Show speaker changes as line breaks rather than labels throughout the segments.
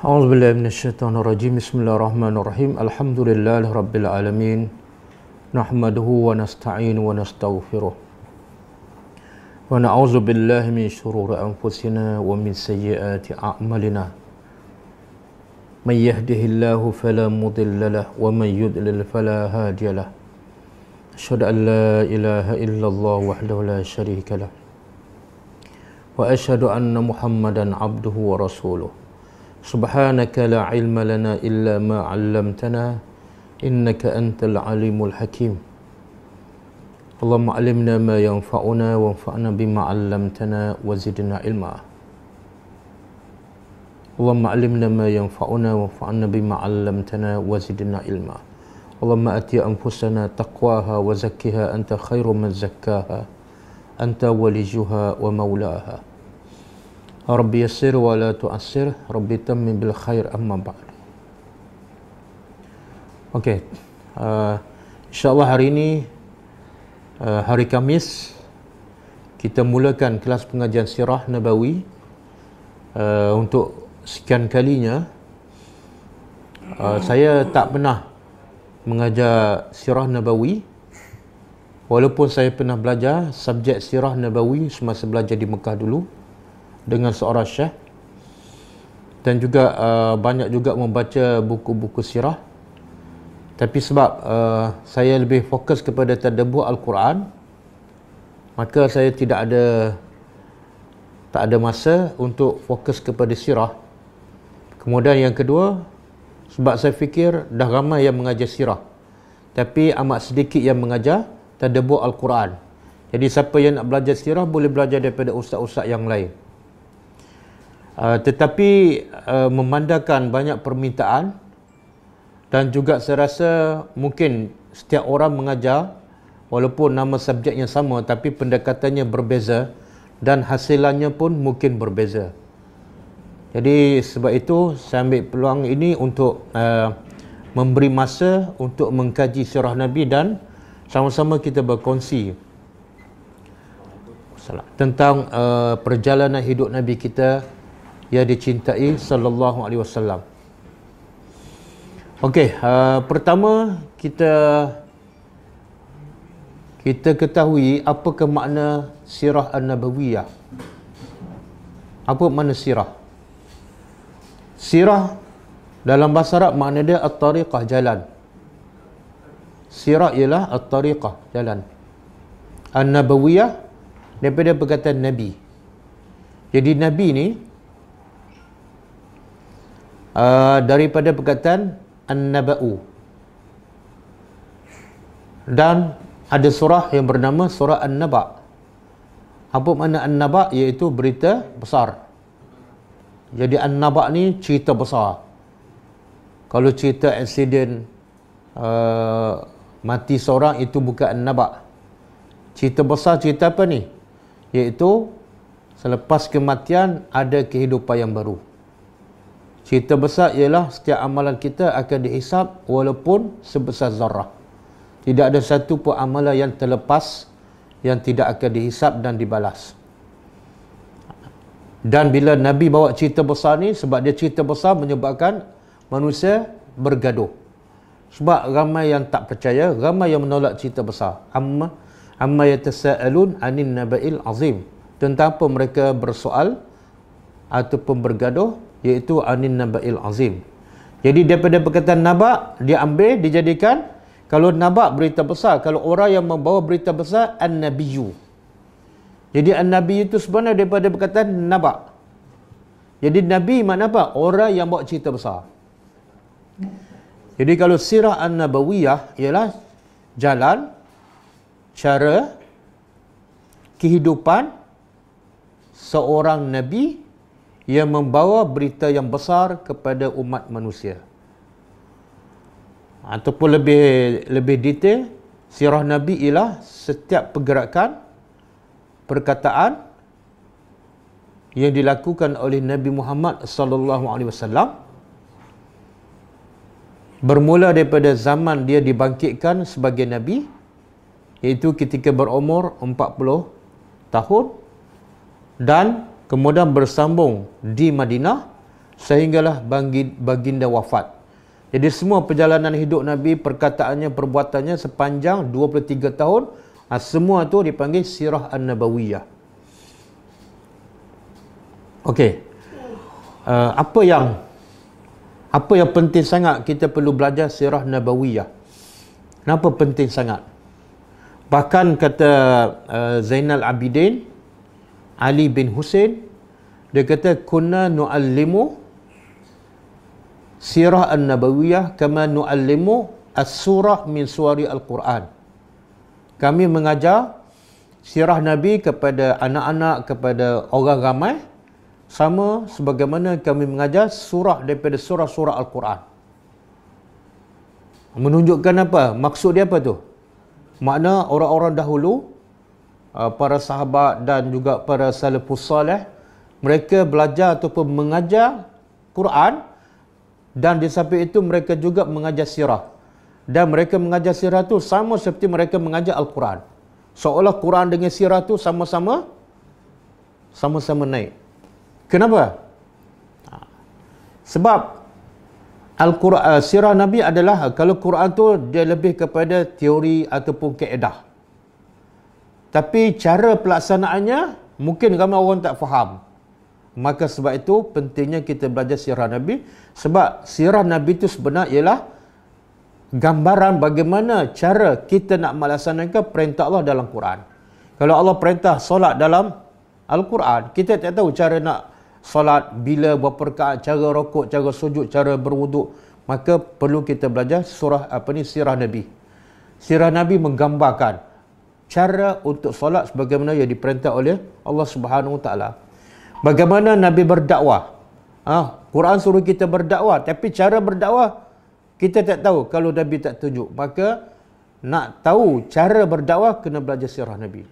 A'udzubillahi minasyaitonirrajim. Bismillahirrahmanirrahim. Alhamdulillahi rabbil alamin. Nahmaduhu wa nasta'inu wa nastaghfiruh. Wa na'udzu billahi min shururi anfusina wa min sayyiati a'malina. Man yahdihillahu fala mudilla lahu wa man yudlil fala hadiya lahu. Asyhadu an la ilaha illallah wahdahu la syarika lahu. Wa asyhadu anna Muhammadan abduhu wa rasuluh. Subhanaka la ilma lana illa ma 'allamtana innaka antal alimul hakim. Allahumma 'allimna ma yanfa'una wanfa'na bima 'allamtana wa zidna ilma. Allahumma 'allimna ma yanfa'una wanfa'na bima 'allamtana wa zidna ilma. Allahumma ati anfusana taqwaha wa zakkiha anta khairu man zakkaha anta waliyuha wa maulaha. Rabbi yassir wa la tu'assir, Rabbi tammim bil khair, amma ba'd. Okey, insyaAllah hari ini hari Khamis, kita mulakan kelas pengajian Sirah Nabawi. Untuk sekian kalinya saya tak pernah mengajar Sirah Nabawi, walaupun saya pernah belajar subjek Sirah Nabawi semasa belajar di Mekah dulu dengan seorang syekh, dan juga banyak juga membaca buku-buku sirah. Tapi sebab saya lebih fokus kepada tadabbur Al-Quran, maka saya tak ada masa untuk fokus kepada sirah. Kemudian yang kedua, sebab saya fikir dah ramai yang mengajar sirah, tapi amat sedikit yang mengajar tadabbur Al-Quran. Jadi siapa yang nak belajar sirah boleh belajar daripada ustaz-ustaz yang lain. Tetapi memandangkan banyak permintaan, dan juga saya rasa mungkin setiap orang mengajar walaupun nama subjeknya sama, tapi pendekatannya berbeza dan hasilannya pun mungkin berbeza. Jadi sebab itu saya ambil peluang ini untuk memberi masa untuk mengkaji sirah Nabi, dan sama-sama kita berkongsi tentang perjalanan hidup Nabi kita yang dicintai sallallahu alaihi wasallam. Okey, pertama kita ketahui apakah makna sirah an-nabawiyah. Apa makna sirah? Sirah dalam bahasa Arab makna dia at-tariqah, jalan. Sirah ialah at-tariqah, jalan. An-nabawiyah daripada perkataan nabi. Jadi nabi ni daripada perkataan an-naba'u, dan ada surah yang bernama surah an-naba'. Apa makna an-naba'? Iaitu berita besar. Jadi an-naba' ni cerita besar. Kalau cerita aksiden mati seorang, itu bukan an-naba'. Cerita besar, cerita apa ni? Iaitu selepas kematian ada kehidupan yang baru. Cerita besar ialah setiap amalan kita akan dihisab walaupun sebesar zarrah. Tidak ada satu pun amalan yang terlepas yang tidak akan dihisab dan dibalas. Dan bila Nabi bawa cerita besar ni, sebab dia cerita besar menyebabkan manusia bergaduh. Sebab ramai yang tak percaya, ramai yang menolak cerita besar. Amma yatasaalun anin naba'il azim. Tentang apa mereka bersoal ataupun bergaduh? Iaitu anin naba'il azim. Jadi daripada perkataan naba' dia ambil, dijadikan, kalau naba' berita besar, kalau orang yang membawa berita besar, an-nabiyyu. Jadi an-nabiyyu itu sebenarnya daripada perkataan naba'. Jadi nabi makna apa? Orang yang bawa cerita besar. Jadi kalau sirah an-nabawiyah ialah jalan, cara, kehidupan seorang nabi yang membawa berita yang besar kepada umat manusia. Ataupun lebih detail, sirah Nabi ialah setiap pergerakan, perkataan yang dilakukan oleh Nabi Muhammad sallallahu alaihi wasallam, bermula daripada zaman dia dibangkitkan sebagai nabi, iaitu ketika berumur 40 tahun, dan kemudian bersambung di Madinah sehinggalah baginda wafat. Jadi semua perjalanan hidup Nabi, perkataannya, perbuatannya sepanjang 23 tahun, semua tu dipanggil sirah an-nabawiyah. Okey. Apa yang penting sangat kita perlu belajar sirah nabawiyah? Kenapa penting sangat? Bahkan kata Zainal Abidin Ali bin Husain, dia kata kunna nu'allimu sirah an-nabawiyah kama nu'allimu as-surah min suwari al-Quran. Kami mengajar sirah Nabi kepada anak-anak, kepada orang ramai, sama sebagaimana kami mengajar surah daripada surah-surah Al-Quran. Menunjukkan apa? Maksud dia apa tu? Makna orang-orang dahulu, para sahabat dan juga para salafus salih, mereka belajar ataupun mengajar Quran, dan di samping itu mereka juga mengajar sirah. Dan mereka mengajar sirah tu sama seperti mereka mengajar Al-Quran. Seolah Quran dengan sirah tu sama-sama naik. Kenapa? Sebab Al-Quran, sirah Nabi adalah, kalau Quran tu dia lebih kepada teori ataupun kaedah. Tapi cara pelaksanaannya mungkin ramai orang tak faham. Maka sebab itu pentingnya kita belajar sirah Nabi. Sebab sirah Nabi itu sebenarnya ialah gambaran bagaimana cara kita nak melaksanakan perintah Allah dalam Quran. Kalau Allah perintah solat dalam Al-Quran, kita tak tahu cara nak solat, bila, berapa rakaat, cara rukuk, cara sujud, cara berwuduk. Maka perlu kita belajar sirah Nabi. Sirah Nabi menggambarkan cara untuk solat sebagaimana yang diperintah oleh Allah Subhanahu Wa Taala. Bagaimana Nabi berdakwah. Quran suruh kita berdakwah, tapi cara berdakwah kita tak tahu kalau Nabi tak tunjuk. Maka nak tahu cara berdakwah, kena belajar sirah Nabi.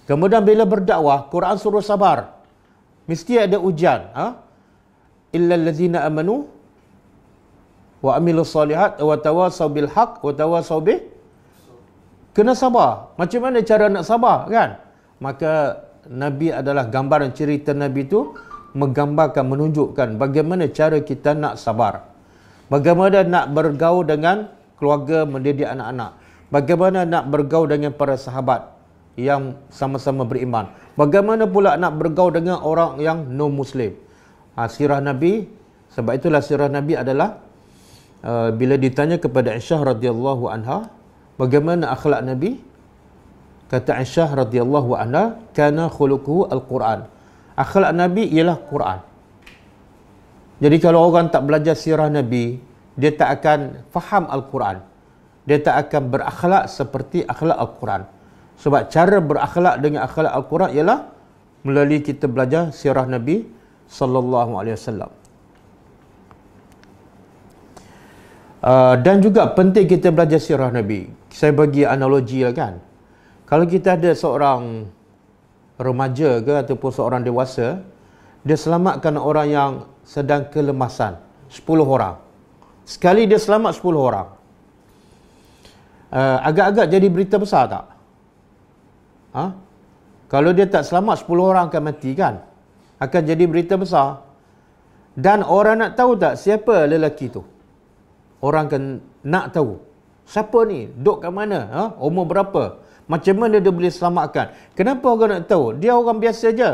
Kemudian bila berdakwah, Quran suruh sabar. Mesti ada ujian. Illal ladzina amanu wa amilus solihat wa tawasaw bil haq wa tawasaw bih. Kena sabar. Macam mana cara nak sabar, kan? Maka Nabi adalah gambaran, cerita Nabi itu menggambarkan, menunjukkan bagaimana cara kita nak sabar. Bagaimana nak bergaul dengan keluarga, mendidik anak-anak. Bagaimana nak bergaul dengan para sahabat yang sama-sama beriman. Bagaimana pula nak bergaul dengan orang yang non-Muslim. Sirah Nabi, sebab itulah sirah Nabi adalah bila ditanya kepada Aisyah radhiyallahu anha, bagaimana akhlak Nabi? Kata Aisyah radhiyallahu anha, kana khuluquhu al-Quran. Akhlak Nabi ialah Quran. Jadi kalau orang tak belajar sirah Nabi, dia tak akan faham Al-Quran. Dia tak akan berakhlak seperti akhlak Al-Quran. Sebab cara berakhlak dengan akhlak Al-Quran ialah melalui kita belajar sirah Nabi sallallahu alaihi wasallam. Dan juga penting kita belajar sirah Nabi. Saya bagi analogi lah, kan. Kalau kita ada seorang remaja ke ataupun seorang dewasa, dia selamatkan orang yang sedang kelemasan, 10 orang. Sekali dia selamat 10 orang. Agak-agak jadi berita besar tak? Kalau dia tak selamat, 10 orang akan mati, kan? Akan jadi berita besar. Dan orang nak tahu tak siapa lelaki tu? Orang akan nak tahu. Siapa ni? Duduk kat mana? Umur berapa? Macam mana dia boleh selamatkan? Kenapa orang nak tahu? Dia orang biasa je.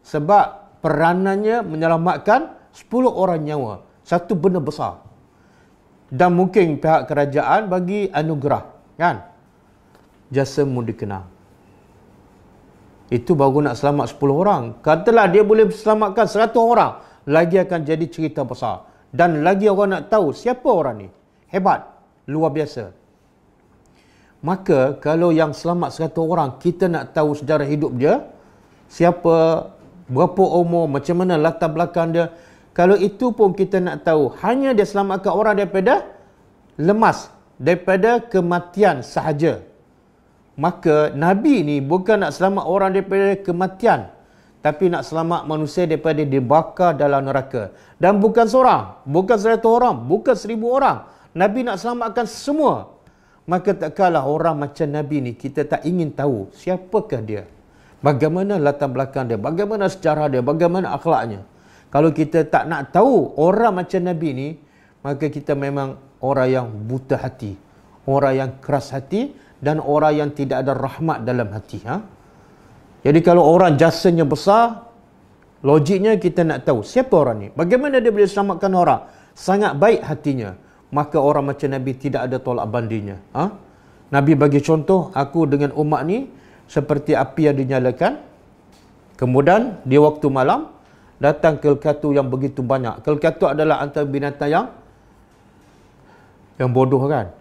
Sebab peranannya menyelamatkan 10 orang nyawa. Satu benda besar. Dan mungkin pihak kerajaan bagi anugerah, kan? Jasamu dikenal. Itu baru nak selamat 10 orang. Katalah dia boleh selamatkan 100 orang, lagi akan jadi cerita besar. Dan lagi orang nak tahu siapa orang ni. Hebat. Luar biasa. Maka kalau yang selamat 100 orang, kita nak tahu sejarah hidup dia, siapa, berapa umur, macam mana latar belakang dia. Kalau itu pun kita nak tahu, hanya dia selamatkan orang daripada lemas, daripada kematian sahaja. Maka Nabi ni bukan nak selamat orang daripada kematian, tapi nak selamat manusia daripada dibakar dalam neraka. Dan bukan seorang, bukan 100 orang, bukan 1000 orang. Nabi nak selamatkan semua. Maka tak kalah orang macam Nabi ni, kita tak ingin tahu siapakah dia, bagaimana latar belakang dia, bagaimana sejarah dia, bagaimana akhlaknya. Kalau kita tak nak tahu orang macam Nabi ni, maka kita memang orang yang buta hati, orang yang keras hati, dan orang yang tidak ada rahmat dalam hati. Jadi kalau orang jasanya besar, logiknya kita nak tahu siapa orang ni, bagaimana dia boleh selamatkan orang, sangat baik hatinya, maka orang macam Nabi tidak ada tolak bandingnya. Nabi bagi contoh, aku dengan umat ni seperti api yang dinyalakan, kemudian di waktu malam datang kelkatu yang begitu banyak. Kelkatu adalah antara binatang yang bodoh kan.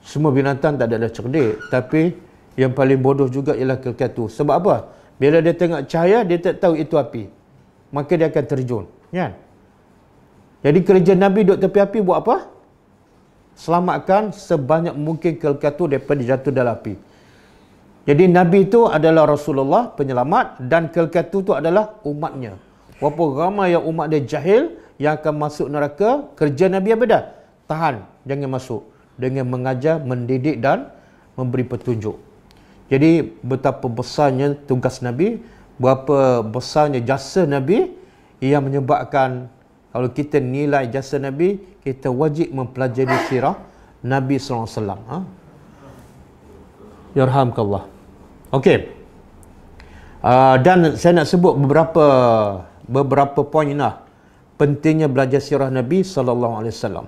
Semua binatang tak ada cerdik, tapi yang paling bodoh juga ialah kelkatu. Sebab apa? Bila dia tengok cahaya, dia tak tahu itu api, maka dia akan terjun, kan? Jadi kerja Nabi duduk tepi api buat apa? Selamatkan sebanyak mungkin kelkatu daripada jatuh dalam api. Jadi Nabi itu adalah Rasulullah penyelamat, dan kelkatu itu adalah umatnya. Walaupun ramai yang umat dia jahil yang akan masuk neraka, kerja Nabi apa dah? Tahan, jangan masuk, dengan mengajar, mendidik dan memberi petunjuk. Jadi betapa besarnya tugas Nabi, berapa besarnya jasa Nabi, yang menyebabkan kalau kita nilai jasa Nabi, kita wajib mempelajari sirah Nabi SAW. Yarhamkallah. Okey. Dan saya nak sebut beberapa poin lah pentingnya belajar sirah Nabi sallallahu alaihi wasallam.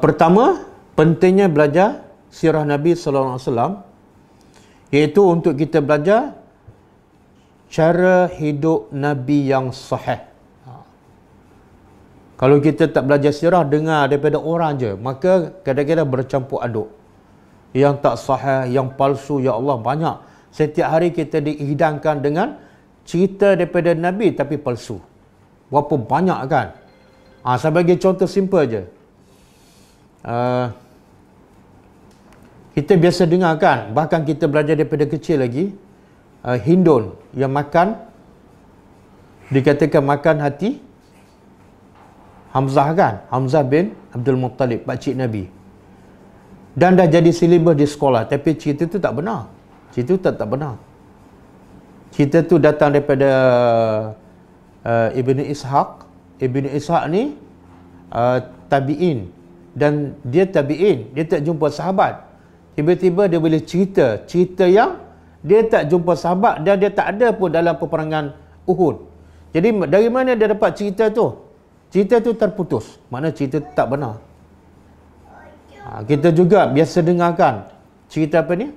Pertama, pentingnya belajar sirah Nabi sallallahu alaihi wasallam iaitu untuk kita belajar cara hidup Nabi yang sahih. Kalau kita tak belajar sirah, dengar daripada orang je, maka kadang-kadang bercampur aduk. Yang tak sahih, yang palsu, ya Allah banyak. Setiap hari kita dihidangkan dengan cerita daripada Nabi tapi palsu. Berapa banyak kan? Saya bagi contoh simple je. Kita biasa dengar kan, bahkan kita belajar daripada kecil lagi, Hindun yang makan, dikatakan makan hati Hamzah kan, Hamzah bin Abdul Muttalib, pakcik Nabi, dan dah jadi silibus di sekolah. Tapi cerita tu tak benar. Cerita tu tak benar. Cerita tu datang daripada Ibn Ishaq. Ibn Ishaq ni tabi'in, dan dia tabi'in, dia tak jumpa sahabat. Tiba-tiba dia boleh cerita yang dia tak jumpa sahabat, dan dia tak ada pun dalam peperangan Uhud. Jadi dari mana dia dapat cerita tu? Cerita tu terputus, maknanya cerita tu tak benar. Kita juga biasa dengarkan cerita apa ni?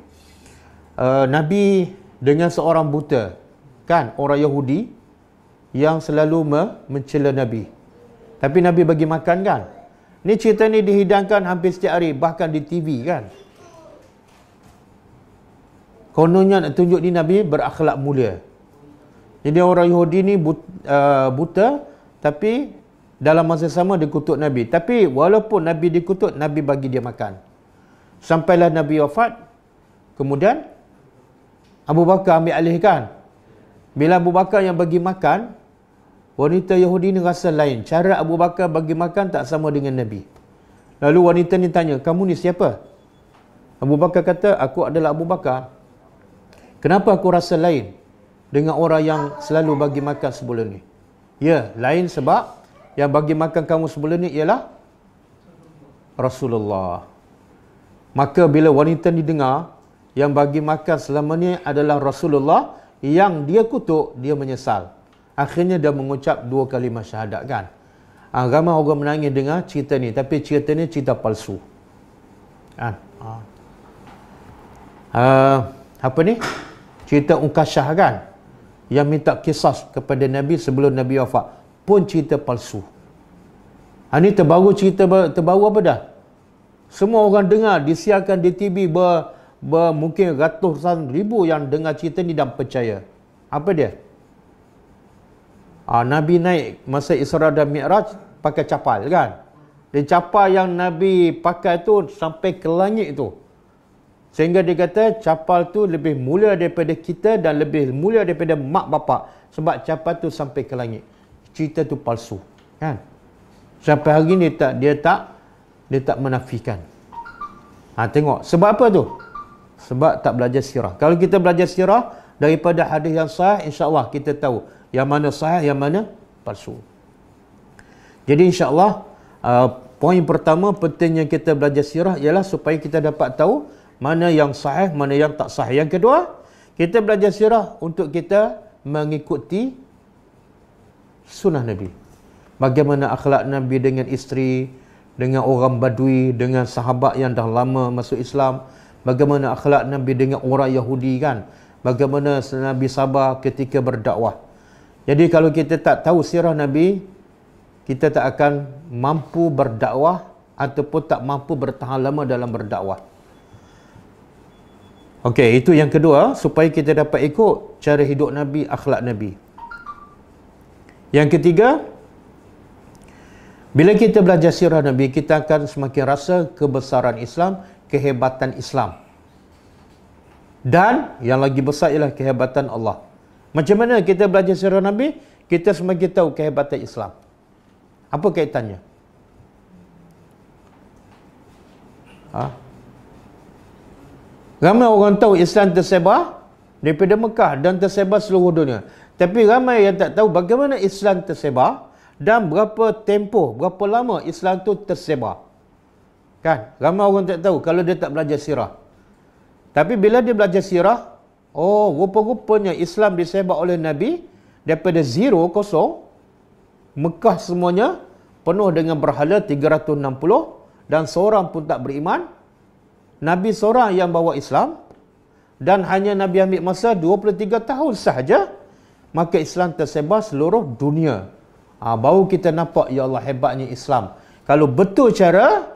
Nabi dengan seorang buta, kan, orang Yahudi yang selalu mencela Nabi. Tapi Nabi bagi makan kan. Ni cerita ni dihidangkan hampir setiap hari, bahkan di TV kan. Kononnya nak tunjuk ni Nabi berakhlak mulia. Jadi orang Yahudi ni buta, tapi dalam masa sama dia kutuk Nabi. Tapi walaupun Nabi dikutuk, Nabi bagi dia makan. Sampailah Nabi wafat, kemudian Abu Bakar ambil alih kan. Bila Abu Bakar yang bagi makan, wanita Yahudi ni rasa lain. Cara Abu Bakar bagi makan tak sama dengan Nabi. Lalu wanita ni tanya, kamu ni siapa? Abu Bakar kata, aku adalah Abu Bakar. Kenapa aku rasa lain dengan orang yang selalu bagi makan sebelum ni? Ya, lain sebab yang bagi makan kamu sebelum ni ialah Rasulullah. Maka bila wanita ni dengar yang bagi makan selama ni adalah Rasulullah, yang dia kutuk, dia menyesal. Akhirnya dia mengucap 2 kalimah syahadat kan. Ramai orang menangis dengar cerita ni, tapi cerita ni cerita palsu kan. Apa ni? Cerita Ukasyah kan, yang minta kisah kepada Nabi sebelum Nabi wafat, pun cerita palsu. Ini terbaru, cerita terbaru apa dah? Semua orang dengar, disiarkan di TV, mungkin ratusan ribu yang dengar cerita ni dan percaya. Apa dia? Nabi naik masa Isra dan Mi'raj pakai capal kan. Dan capal yang Nabi pakai tu sampai ke langit tu. Sehingga dia kata capal tu lebih mulia daripada kita dan lebih mulia daripada mak bapak. Sebab capal tu sampai ke langit. Cerita tu palsu kan. Sampai hari ni dia tak menafikan. Tengok sebab apa tu? Sebab tak belajar sirah. Kalau kita belajar sirah daripada hadis yang sahih, insya-Allah kita tahu yang mana sahih, yang mana palsu. Jadi insya-Allah poin pertama pentingnya kita belajar sirah ialah supaya kita dapat tahu mana yang sahih, mana yang tak sahih. Yang kedua, kita belajar sirah untuk kita mengikuti sunnah Nabi. Bagaimana akhlak Nabi dengan isteri, dengan orang Badui, dengan sahabat yang dah lama masuk Islam. Bagaimana akhlak Nabi dengan orang Yahudi kan. Bagaimana Nabi sabar ketika berdakwah. Jadi kalau kita tak tahu sirah Nabi, kita tak akan mampu berdakwah ataupun tak mampu bertahan lama dalam berdakwah. Okey, itu yang kedua, supaya kita dapat ikut cara hidup Nabi, akhlak Nabi. Yang ketiga, bila kita belajar sirah Nabi, kita akan semakin rasa kebesaran Islam, kehebatan Islam. Dan yang lagi besar ialah kehebatan Allah. Macam mana kita belajar sirah Nabi? Kita semakin tahu kehebatan Islam. Apa kaitannya? Ramai orang tahu Islam tersebar daripada Mekah dan tersebar seluruh dunia. Tapi ramai yang tak tahu bagaimana Islam tersebar dan berapa tempoh, berapa lama Islam tu tersebar. Kan? Ramai orang tak tahu kalau dia tak belajar sirah. Tapi bila dia belajar sirah, oh, rupa-rupanya Islam disebar oleh Nabi daripada zero, kosong. Mekah semuanya penuh dengan berhala 360 dan seorang pun tak beriman. Nabi seorang yang bawa Islam dan hanya Nabi ambil masa 23 tahun sahaja, maka Islam tersebar seluruh dunia. Baru kita nampak, ya Allah, hebatnya Islam. Kalau betul cara,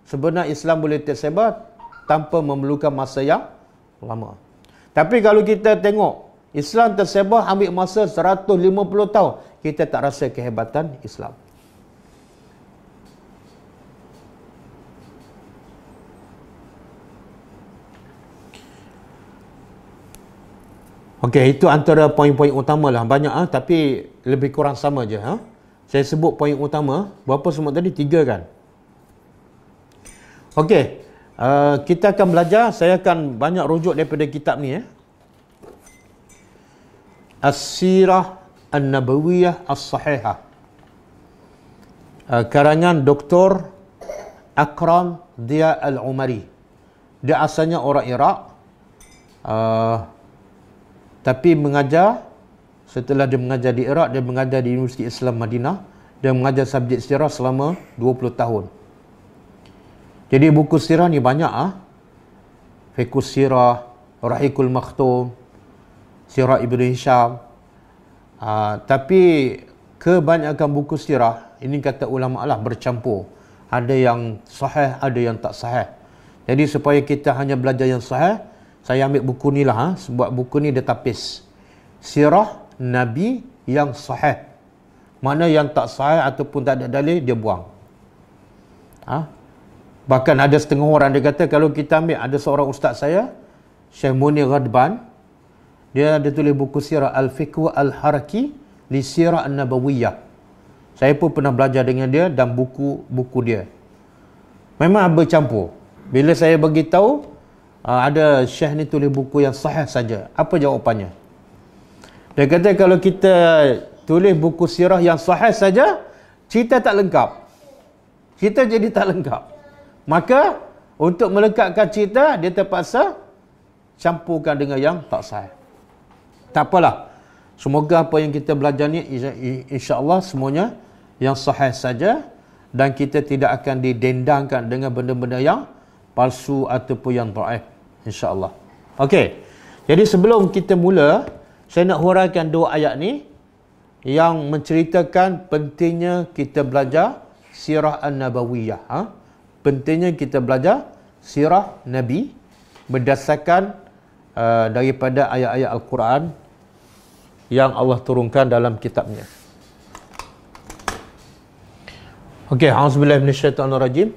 sebenarnya Islam boleh tersebar tanpa memerlukan masa yang lama. Tapi kalau kita tengok Islam tersebar ambil masa 150 tahun, kita tak rasa kehebatan Islam. Okey, itu antara poin-poin utama lah. Banyak tapi lebih kurang sama je. Saya sebut poin utama. Berapa semua tadi? 3 kan? Okey, kita akan belajar. Saya akan banyak rujuk daripada kitab ni. As-Sirah An-Nabawiyah As-Sahihah, karangan Dr. Akram Dia Al-Umari. Dia asalnya orang Iraq, tapi mengajar. Setelah dia mengajar di Iraq, dia mengajar di Universiti Islam Madinah. Dia mengajar subjek sirah selama 20 tahun. Jadi buku sirah ni banyak. Fiqhus Sirah, Rahikul Makhtum, Sirah Ibn Hisham. Tapi kebanyakan buku sirah, ini kata ulama lah, bercampur. Ada yang sahih, ada yang tak sahih. Jadi supaya kita hanya belajar yang sahih, saya ambil buku ni lah. Sebab buku ni dia tapis Sirah Nabi yang sahih. Mana yang tak sahih ataupun tak ada dalil, dia buang. Bahkan ada setengah orang dia kata, kalau kita ambil, ada seorang ustaz saya, Syekh Munir Radban, dia ada tulis buku sirah Al-Fiqh Al-Haraki li Sirah An-Nabawiyah. Saya pun pernah belajar dengan dia dan buku dia. Memang bercampur. Bila saya bagi tahu ada Syekh ni tulis buku yang sahih saja, apa jawapannya? Dia kata kalau kita tulis buku sirah yang sahih saja, cerita tak lengkap. Cerita jadi tak lengkap. Maka untuk melengkapkan cerita, dia terpaksa campurkan dengan yang tak sahih. Tak apalah. Semoga apa yang kita belajar ni insya-Allah semuanya yang sahih saja dan kita tidak akan didendangkan dengan benda-benda yang palsu ataupun yang dhaif, insya-Allah. Okey. Jadi sebelum kita mula, saya nak huraikan 2 ayat ni yang menceritakan pentingnya kita belajar sirah An-Nabawiyah. Pentingnya kita belajar sirah Nabi berdasarkan daripada ayat-ayat Al-Quran yang Allah turunkan dalam kitabnya. Okey, auzubillahi minasyaitonirrajim.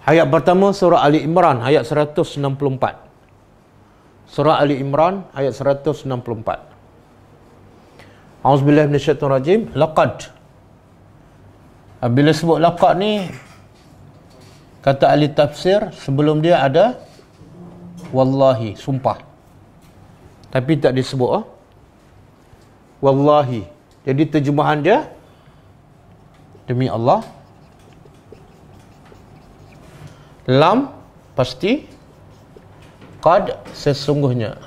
Ayat pertama surah Ali Imran ayat 164. Surah Ali Imran ayat 164. Auzubillahi minasyaitonirrajim. Laqad. Bila sebut laqad ni, Kata ahli tafsir, sebelum dia ada wallahi, sumpah. Tapi tak disebut wallahi. Jadi terjemahan dia demi Allah. Lam pasti, qad sesungguhnya.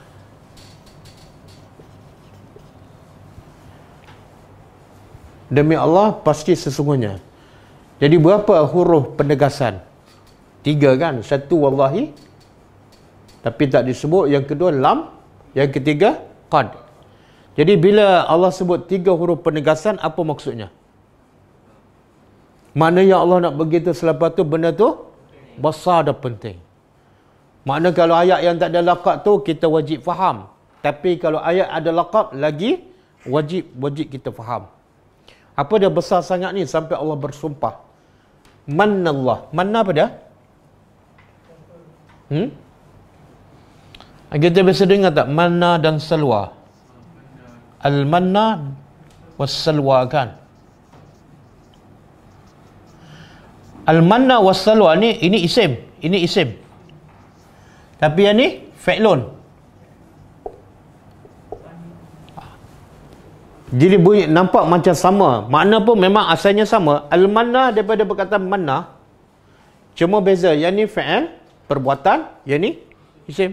Demi Allah pasti sesungguhnya. Jadi berapa huruf penegasan? 3 kan? Satu wallahi, tapi tak disebut. Yang kedua lam, yang ketiga qad. Jadi bila Allah sebut 3 huruf penegasan, apa maksudnya? Mana yang Allah nak begitu selepas tu benda tu besar dan penting. Makna kalau ayat yang tak ada laqab tu kita wajib faham. Tapi kalau ayat ada laqab lagi wajib kita faham. Apa dia besar sangat ni sampai Allah bersumpah. Mannallah. Manna apa dia? Kita biasa dengar tak? Manna dan salwa. Al-manna was-salwa kan? Al-manna was-salwa ni, ini isim. Ini isim. Tapi yang ni fi'lun. Jadi bunyi nampak macam sama. Makna pun memang asalnya sama. Al-manna daripada perkataan manna. Cuma beza. Yang ni fi'il, perbuatan. Yang ni isim.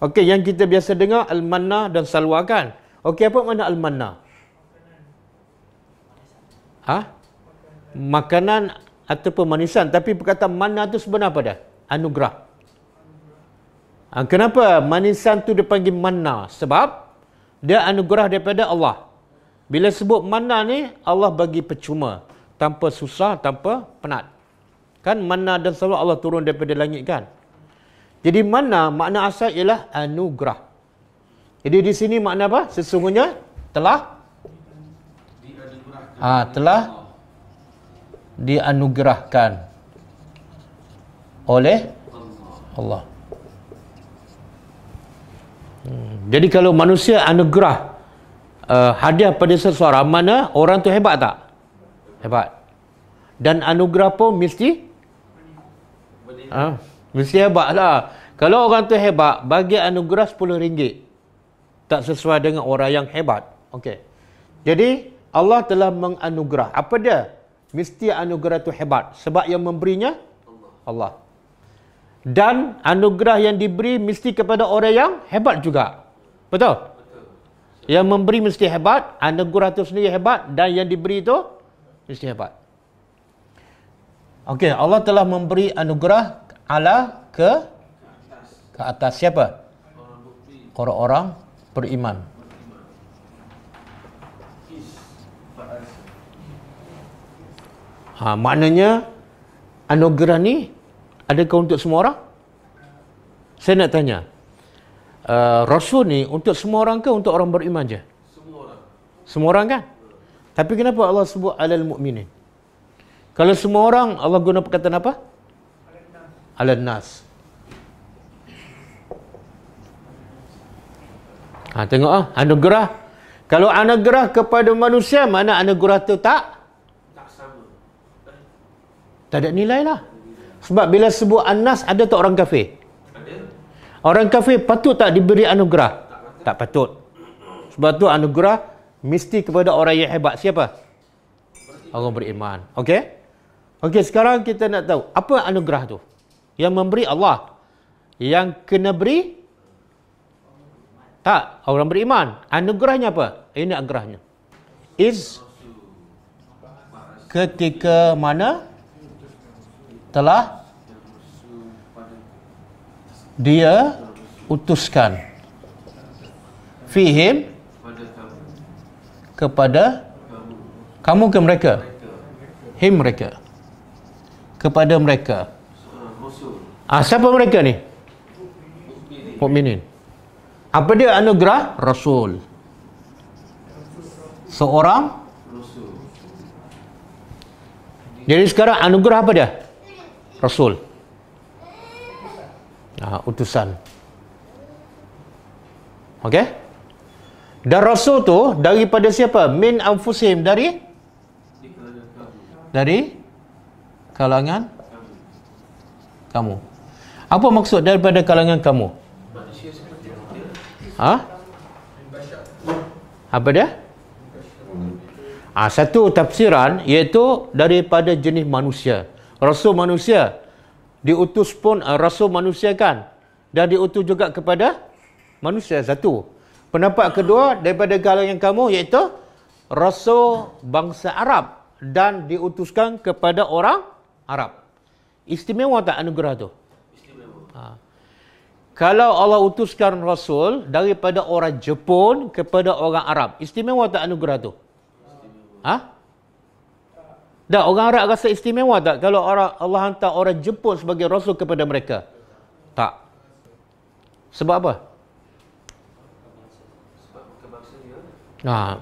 Okey, yang kita biasa dengar al-manna dan salwa kan? Okey, apa makna al-manna? Makanan ataupun manisan. Tapi perkataan manna tu sebenarnya apa dah? Anugerah. Kenapa manisan tu dipanggil manna? Sebab dia anugerah daripada Allah. Bila sebut manna ni, Allah bagi percuma. Tanpa susah, tanpa penat. Kan manna dan salwa Allah turun daripada langit kan? Jadi manna, makna asal ialah anugerah. Jadi di sini makna apa? Sesungguhnya telah dianugerahkan oleh Allah. Jadi kalau manusia anugerah hadiah pada seseorang, mana orang tu hebat tak? Hebat. Dan anugerah pun mesti mesti hebat lah. Kalau orang tu hebat, bagi anugerah RM10. Tak sesuai dengan orang yang hebat. Okey. Jadi Allah telah menganugerah. Apa dia? Mesti anugerah tu hebat. Sebab yang memberinya Allah. Dan anugerah yang diberi mesti kepada orang yang hebat juga. Betul? Yang memberi mesti hebat, anugerah itu sendiri hebat, dan yang diberi itu mesti hebat. Okey, Allah telah memberi anugerah ke atas siapa? Orang-orang beriman. Maknanya anugerah ni adakah untuk semua orang? Saya nak tanya. Rasul ni untuk semua orang ke untuk orang beriman je? Semua orang. Semua orang kan? Tapi kenapa Allah sebut alal mu'minin? Kalau semua orang, Allah guna perkataan apa? Alal nas. Tengok anugerah. Kalau anugerah kepada manusia, mana anugerah tu tak sama. Tak ada nilai lah. Sebab bila sebut an-nas, ada tak orang kafir? Orang kafir patut tak diberi anugerah? Tak patut. Sebab tu anugerah mesti kepada orang yang hebat. Siapa? Orang beriman. Okey? Okey, sekarang kita nak tahu apa anugerah tu? Yang memberi Allah. Yang kena beri? Tak, orang beriman. Anugerahnya apa? Ini anugerahnya. Ketika mana telah dia utuskan fihim kepada kamu ke mereka, him mereka, kepada mereka. Siapa mereka ni? Mukminin. Apa dia anugerah? Rasul. Seorang Rasul. Jadi sekarang anugerah apa dia? Rasul. Utusan. Okey? Dan Rasul tu daripada siapa? Min anfusihim, dari kalangan kamu. Apa maksud daripada kalangan kamu? Apa dia? Satu tafsiran iaitu daripada jenis manusia. Rasul manusia diutus pun rasul manusia kan, dan diutus juga kepada manusia. Satu. Pendapat kedua daripada kalangan kamu iaitu rasul bangsa Arab dan diutuskan kepada orang Arab. Istimewa tak anugerah tu? Istimewa. Kalau Allah utuskan rasul daripada orang Jepun kepada orang Arab, istimewa tak anugerah tu? Dah, orang Arab rasa istimewa tak kalau Allah hantar orang Jepun sebagai rasul kepada mereka? Tak. Sebab apa?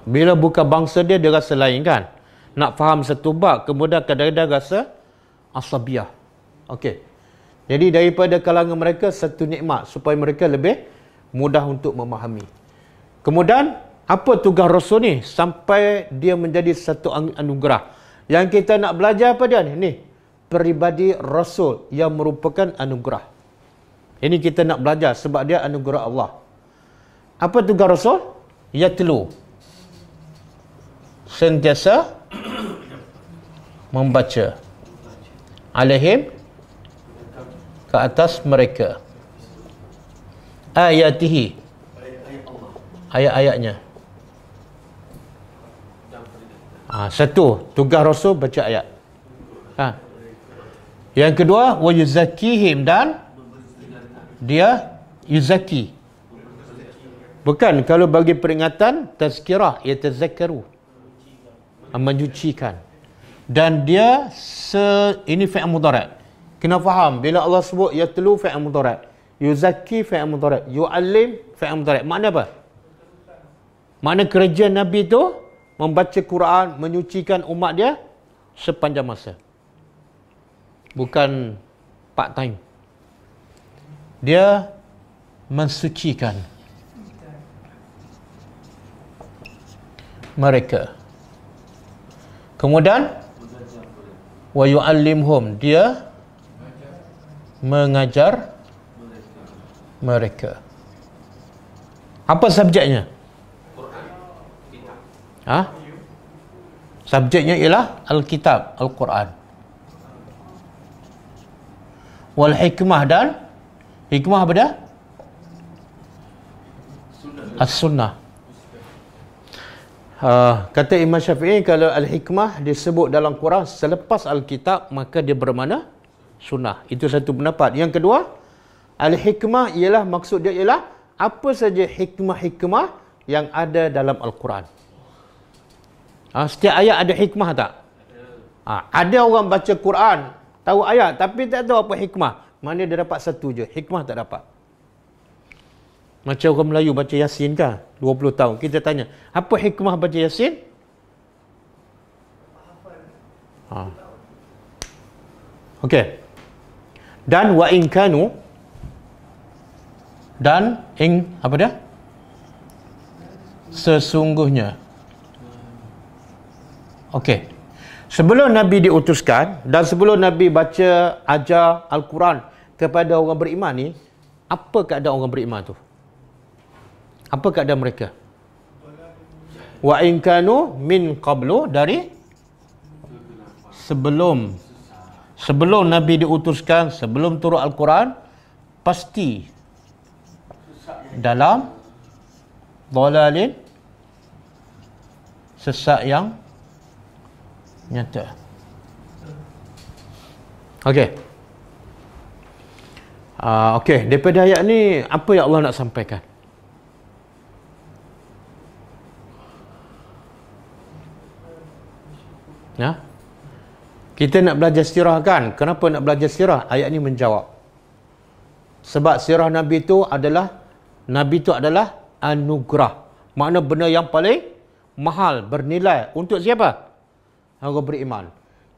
Bila bukan bangsa dia, dia rasa lain kan? Nak faham satu bab, kemudian kadang-kadang rasa asabiah. Okey. Jadi daripada kalangan mereka satu nikmat supaya mereka lebih mudah untuk memahami. Kemudian apa tugas rasul ni sampai dia menjadi satu anugerah? Yang kita nak belajar apa dia ni? Ni, peribadi rasul yang merupakan anugerah. Ini kita nak belajar sebab dia anugerah Allah. Apa tugas rasul? Yatlu. Sentiasa membaca. Alaihim, ke atas mereka. Ayatihi, ayat-ayatnya. Satu, tugas rasul baca ayat. Yang kedua, wa yuzakihim, dan dia yuzaki. Bukan, kalau bagi peringatan tazkirah, yatazakkaru, menyucikan. Dan dia ini fi'il mudhari'. Kena faham bila Allah sebut yatlu fi'il mudhari', yuzaki fi'il mudhari', yu'allim fi'il mudhari'. Makna apa? Makna kerja Nabi tu membaca Quran, menyucikan umat dia sepanjang masa. Bukan part time. Dia mensucikan mereka. Kemudian wa yu'allimhum, dia mengajar mereka. Apa subjeknya? Subjeknya ialah Alkitab, Al-Quran. Wal hikmah, dan hikmah apa dia? As-sunnah. Kata Imam Syafi'i, kalau Al-Hikmah disebut dalam Quran selepas Alkitab, maka dia bermakna sunnah. Itu satu pendapat. Yang kedua, Al-Hikmah ialah, maksud dia ialah apa saja hikmah-hikmah yang ada dalam Al-Quran. Setiap ayat ada hikmah tak? Ada orang baca Quran, tahu ayat, tapi tak tahu apa hikmah. Mana dia dapat satu je, hikmah tak dapat. Macam orang Melayu baca Yasin kan, 20 tahun. Kita tanya, apa hikmah baca Yasin? Okey. Dan wa in kanu, dan apa dia? Sesungguhnya. Okey. Sebelum Nabi diutuskan dan sebelum Nabi baca ajar Al-Quran kepada orang beriman ni, apa keadaan orang beriman tu? Apa keadaan mereka? Wa in kanu min qablu, dari sebelum Nabi diutuskan, sebelum turun Al-Quran, pasti dalam dhalalin, sesat yang nyata. Okey. Okey, daripada ayat ni apa yang Allah nak sampaikan? Ya? Kita nak belajar sirah kan? Kenapa nak belajar sirah? Ayat ni menjawab. Sebab sirah Nabi itu adalah anugerah. Makna benda yang paling mahal, bernilai. Untuk siapa? Orang beriman.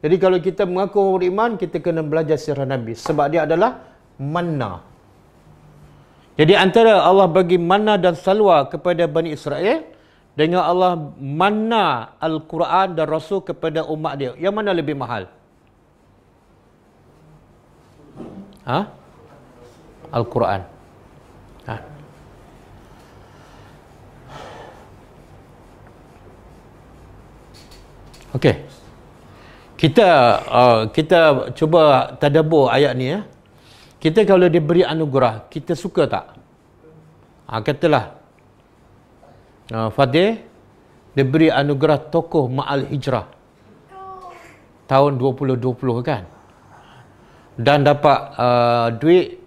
Jadi kalau kita mengaku orang beriman, kita kena belajar sirah Nabi. Sebab dia adalah manna. Jadi antara Allah bagi manna dan salwa kepada Bani Israel, dengan Allah manna Al-Quran dan Rasul kepada umat dia, yang mana lebih mahal? Ha? Al-Quran. Ha. Okey. Kita cuba tadabbur ayat ni ya. Kita kalau diberi anugerah, kita suka tak? Katalah Fadil diberi anugerah tokoh Ma'al Hijrah tahun 2020 kan, dan dapat duit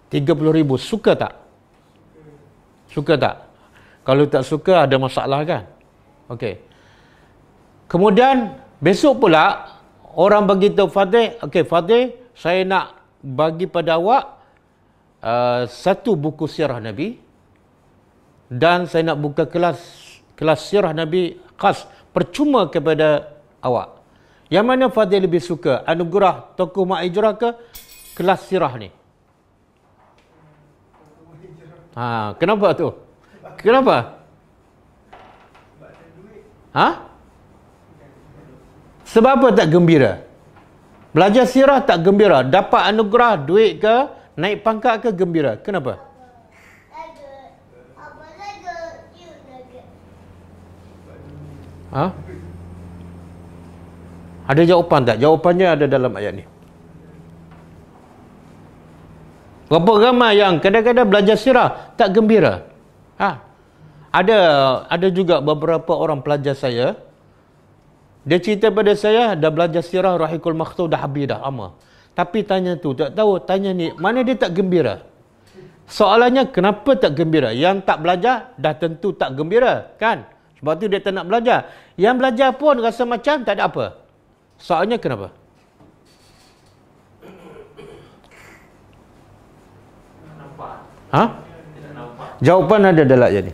30,000. Suka tak? Suka tak? Kalau tak suka ada masalah kan? Okey. Kemudian besok pula orang bagi tahu Fadil, okey Fadil, saya nak bagi pada awak satu buku sirah Nabi, dan saya nak buka kelas sirah Nabi khas percuma kepada awak. Yang mana Fadil lebih suka? Anugerah tokoh Ma'al Hijrah ke kelas sirah ni? Kenapa tu? Kenapa? Sebab apa tak gembira? Belajar sirah tak gembira? Dapat anugerah duit ke, naik pangkat ke, gembira? Kenapa? Ada jawapan tak? Jawapannya ada dalam ayat ni. Berapa ramai yang kadang-kadang belajar sirah tak gembira? Ada juga beberapa orang pelajar saya, dia cerita pada saya, dah belajar sirah Rahikul Maktum dah habis dah lama. Tapi tanya tu, tak tahu, tanya ni, mana dia tak gembira? Soalannya, kenapa tak gembira? Yang tak belajar, dah tentu tak gembira, kan? Sebab tu dia tak nak belajar. Yang belajar pun rasa macam tak ada apa. Soalnya kenapa? Jawapan ada dalam ayat ni.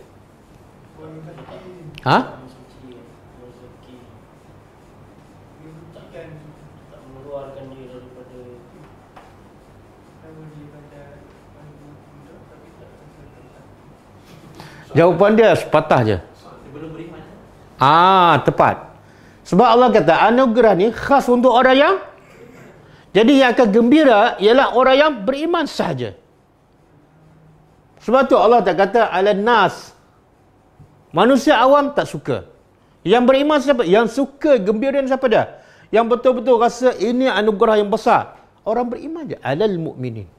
Jawapan dia sepatah je. Tepat. Sebab Allah kata anugerah ni khas untuk orang yang, jadi yang akan gembira ialah orang yang beriman sahaja. Sebab tu Allah tak kata ala nas. Manusia awam tak suka. Yang beriman siapa? Yang suka gembira siapa dah? Yang betul-betul rasa ini anugerah yang besar. Orang beriman je. Alal mu'minin.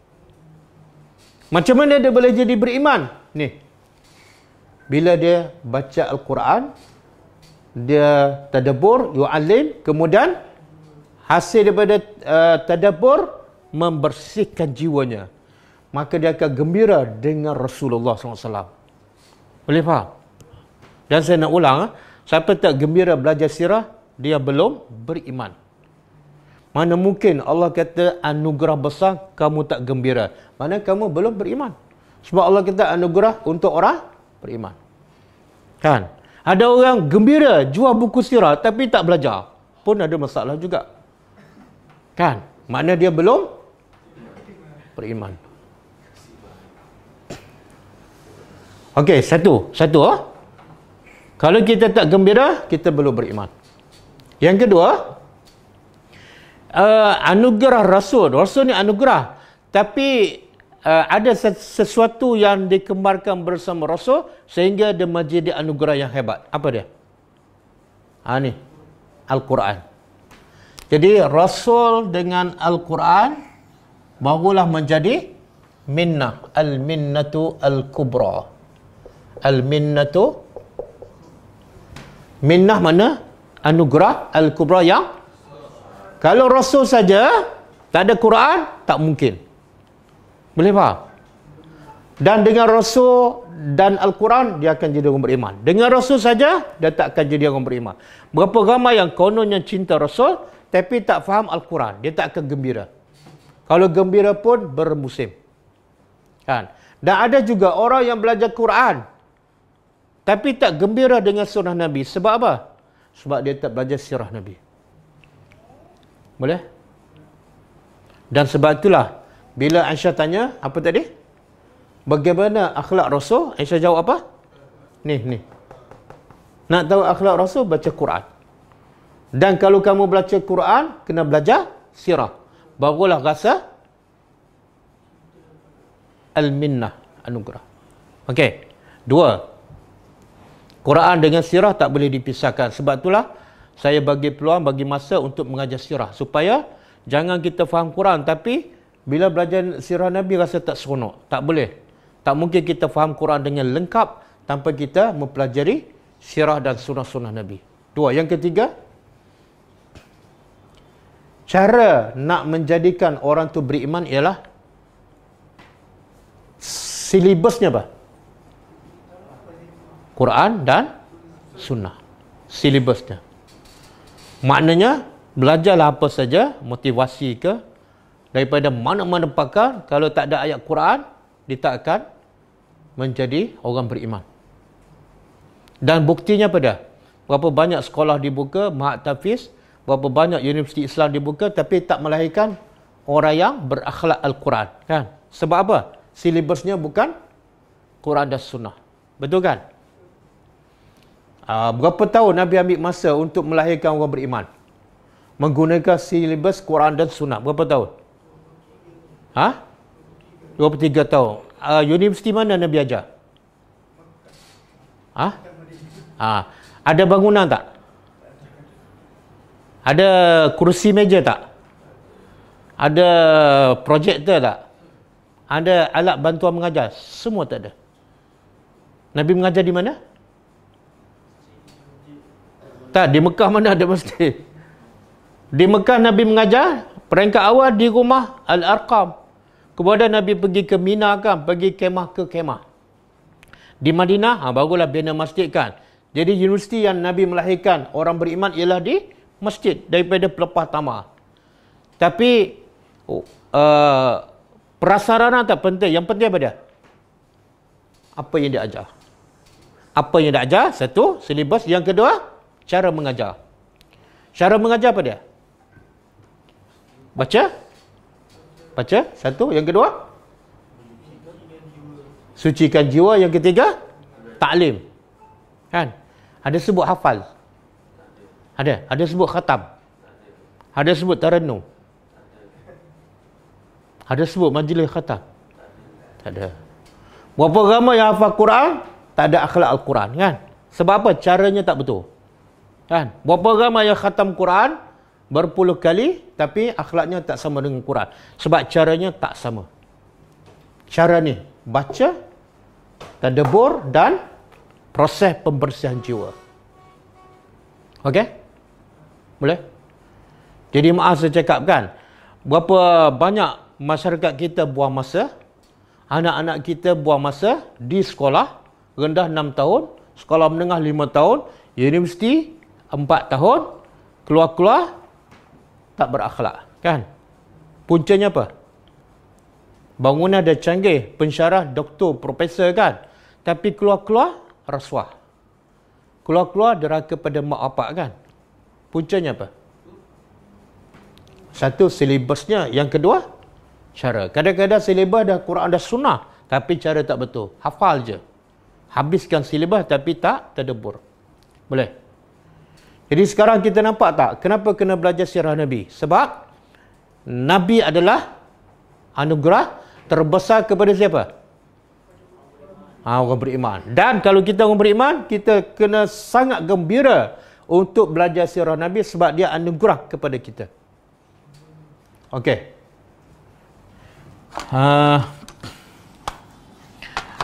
Macam mana dia boleh jadi beriman? Ni. Bila dia baca Al-Quran, dia tadabbur, yu'alim, kemudian hasil daripada tadabbur membersihkan jiwanya, maka dia akan gembira dengan Rasulullah SAW. Boleh faham? Dan saya nak ulang, siapa tak gembira belajar sirah, dia belum beriman. Mana mungkin Allah kata anugerah besar, kamu tak gembira? Mana kamu belum beriman. Sebab Allah kata anugerah untuk orang beriman. Kan? Ada orang gembira jual buku sirah tapi tak belajar, pun ada masalah juga. Kan? Makna dia belum beriman. Okey, satu. Kalau kita tak gembira, kita belum beriman. Yang kedua, anugerah Rasul. Rasul ni anugerah. Tapi ada sesuatu yang dikembarkan bersama Rasul sehingga dia menjadi anugerah yang hebat. Apa dia? Ni Al-Quran. Jadi Rasul dengan Al-Quran barulah menjadi minnah. Al-minnatu al-kubra. Al-minnatu, minnah mana? Anugerah. Al-kubra yang, kalau Rasul saja tak ada Quran, tak mungkin. Boleh faham? Dan dengan Rasul dan Al-Quran, dia akan jadi orang beriman. Dengan Rasul saja, dia tak akan jadi orang beriman. Berapa ramai yang kononnya cinta Rasul, tapi tak faham Al-Quran. Dia tak akan gembira. Kalau gembira pun bermusim. Kan? Dan ada juga orang yang belajar Quran, tapi tak gembira dengan surah Nabi. Sebab apa? Sebab dia tak belajar sirah Nabi. Boleh? Dan sebab itulah, bila Aisyah tanya, apa tadi? Bagaimana akhlak Rasul? Aisyah jawab apa? Ni. Nak tahu akhlak Rasul, baca Quran. Dan kalau kamu baca Quran, kena belajar sirah. Barulah rasa al-minnah, anugerah. Okey. 2. Quran dengan sirah tak boleh dipisahkan. Sebab itulah saya bagi peluang, bagi masa untuk mengajar sirah. Supaya jangan kita faham Quran tapi bila belajar sirah Nabi rasa tak seronok. Tak boleh. Tak mungkin kita faham Quran dengan lengkap tanpa kita mempelajari sirah dan sunnah-sunnah Nabi. 2. Yang ketiga, cara nak menjadikan orang tu beriman ialah silibusnya apa? Quran dan sunnah. Silibusnya. Maknanya, belajarlah apa saja, motivasi ke, daripada mana-mana pakar, kalau tak ada ayat Quran, dia tak akan menjadi orang beriman. Dan buktinya pada berapa banyak sekolah dibuka, Mahat Tafiz, berapa banyak universiti Islam dibuka, tapi tak melahirkan orang yang berakhlak Al-Quran. Kan? Sebab apa? Silibusnya bukan Quran dan Sunnah. Betul kan? Berapa tahun Nabi ambil masa untuk melahirkan orang beriman? Menggunakan silibus Quran dan Sunnah. Berapa tahun? 23 tahun. Universiti mana Nabi ajar? Ada bangunan tak? Ada kursi meja tak? Ada projektor tak? Ada alat bantuan mengajar? Semua tak ada. Nabi mengajar di mana? Tak, di Mekah mana ada masjid? Di Mekah Nabi mengajar peringkat awal di rumah Al-Arqam. Kemudian Nabi pergi ke Mina kan, pergi kemah ke kemah. Di Madinah, barulah bina masjid kan. Jadi universiti yang Nabi melahirkan orang beriman ialah di masjid daripada pelepah tamar. Tapi prasarana tak penting. Yang penting apa dia? Apa yang dia ajar. Apa yang dia ajar? Satu, silibus. Yang kedua, cara mengajar. Cara mengajar apa dia? Baca. Satu. Yang kedua, sucikan jiwa. Yang ketiga, taklim. Kan? Ada sebut hafal? Ada sebut khatam? Ada sebut taranum? Ada sebut majlis khatam? Tak ada. Berapa ramai yang hafal Quran, tak ada akhlak Al-Quran, kan? Sebab apa? Caranya tak betul. Kan? Berapa ramai yang khatam Quran berpuluh kali tapi akhlaknya tak sama dengan Quran. Sebab caranya tak sama. Cara ni baca, tadabbur dan proses pembersihan jiwa. Okey? Boleh? Jadi maaf saya cakap kan, berapa banyak masyarakat kita buang masa, anak-anak kita buang masa di sekolah, rendah 6 tahun, sekolah menengah 5 tahun, universiti 4 tahun, keluar-keluar tak berakhlak, kan? Puncanya apa? Bangunan dah canggih, pensyarah, doktor, profesor, kan? Tapi keluar-keluar rasuah. Keluar-keluar deraka pada mak bapak, kan? Puncanya apa? Satu, silibusnya. Yang kedua, cara. Kadang-kadang silibus dah Quran dah sunnah, tapi cara tak betul. Hafal je. Habiskan silibus tapi tak tadabbur. Boleh? Jadi sekarang kita nampak tak kenapa kena belajar sirah Nabi? Sebab Nabi adalah anugerah terbesar kepada siapa? Orang beriman. Dan kalau kita orang beriman, kita kena sangat gembira untuk belajar sirah Nabi sebab dia anugerah kepada kita. Okey.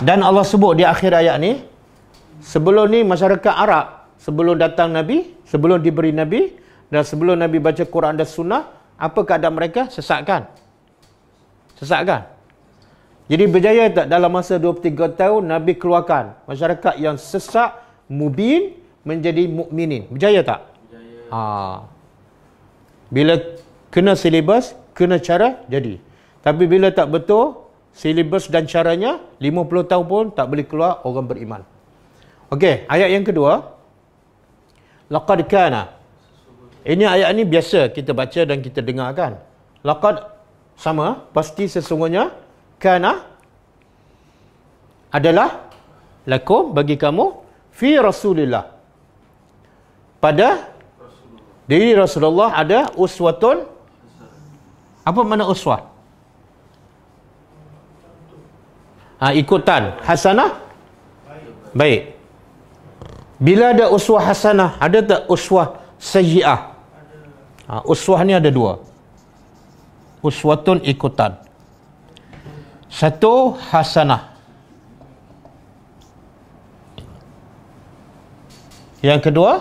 Dan Allah sebut di akhir ayat ni, sebelum ni masyarakat Arab, sebelum datang Nabi, sebelum diberi Nabi, dan sebelum Nabi baca Quran dan Sunnah, apa keadaan mereka? Sesat kan? Sesat kan? Jadi berjaya tak dalam masa 23 tahun Nabi keluarkan masyarakat yang sesat, mubin, menjadi mukminin. Berjaya tak? Berjaya. Bila kena silibus, kena cara, jadi. Tapi bila tak betul, silibus dan caranya, 50 tahun pun tak boleh keluar orang beriman. Okey, ayat yang kedua. Laqad kana. Ini ayat ni biasa kita baca dan kita dengar kan. Laqad sama, pasti sesungguhnya. Kana adalah lakum bagi kamu fi Rasulillah. Pada diri Rasulullah ada uswatun. Apa makna uswah? Ikutan. Hasanah? Baik. Bila ada uswah hasanah, ada tak uswah sayyi'ah? Uswah ni ada dua. Uswatun ikutan. Satu hasanah. Yang kedua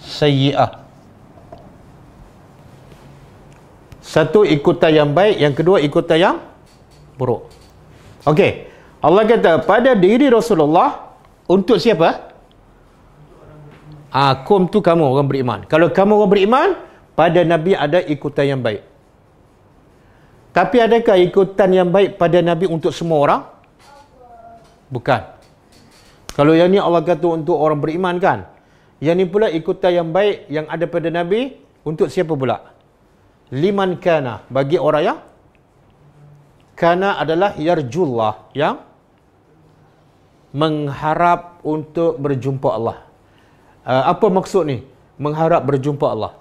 sayyi'ah. Satu ikutan yang baik, yang kedua ikutan yang buruk. Okey. Allah kata pada diri Rasulullah untuk siapa? Kum tu kamu orang beriman. Kalau kamu orang beriman, pada Nabi ada ikutan yang baik. Tapi adakah ikutan yang baik pada Nabi untuk semua orang? Bukan. Kalau yang ni Allah kata untuk orang beriman kan. Yang ni pula ikutan yang baik yang ada pada Nabi untuk siapa pula? Liman kana, bagi orang yang kana adalah yarjullah, yang mengharap untuk berjumpa Allah. Apa maksud ni? Mengharap berjumpa Allah.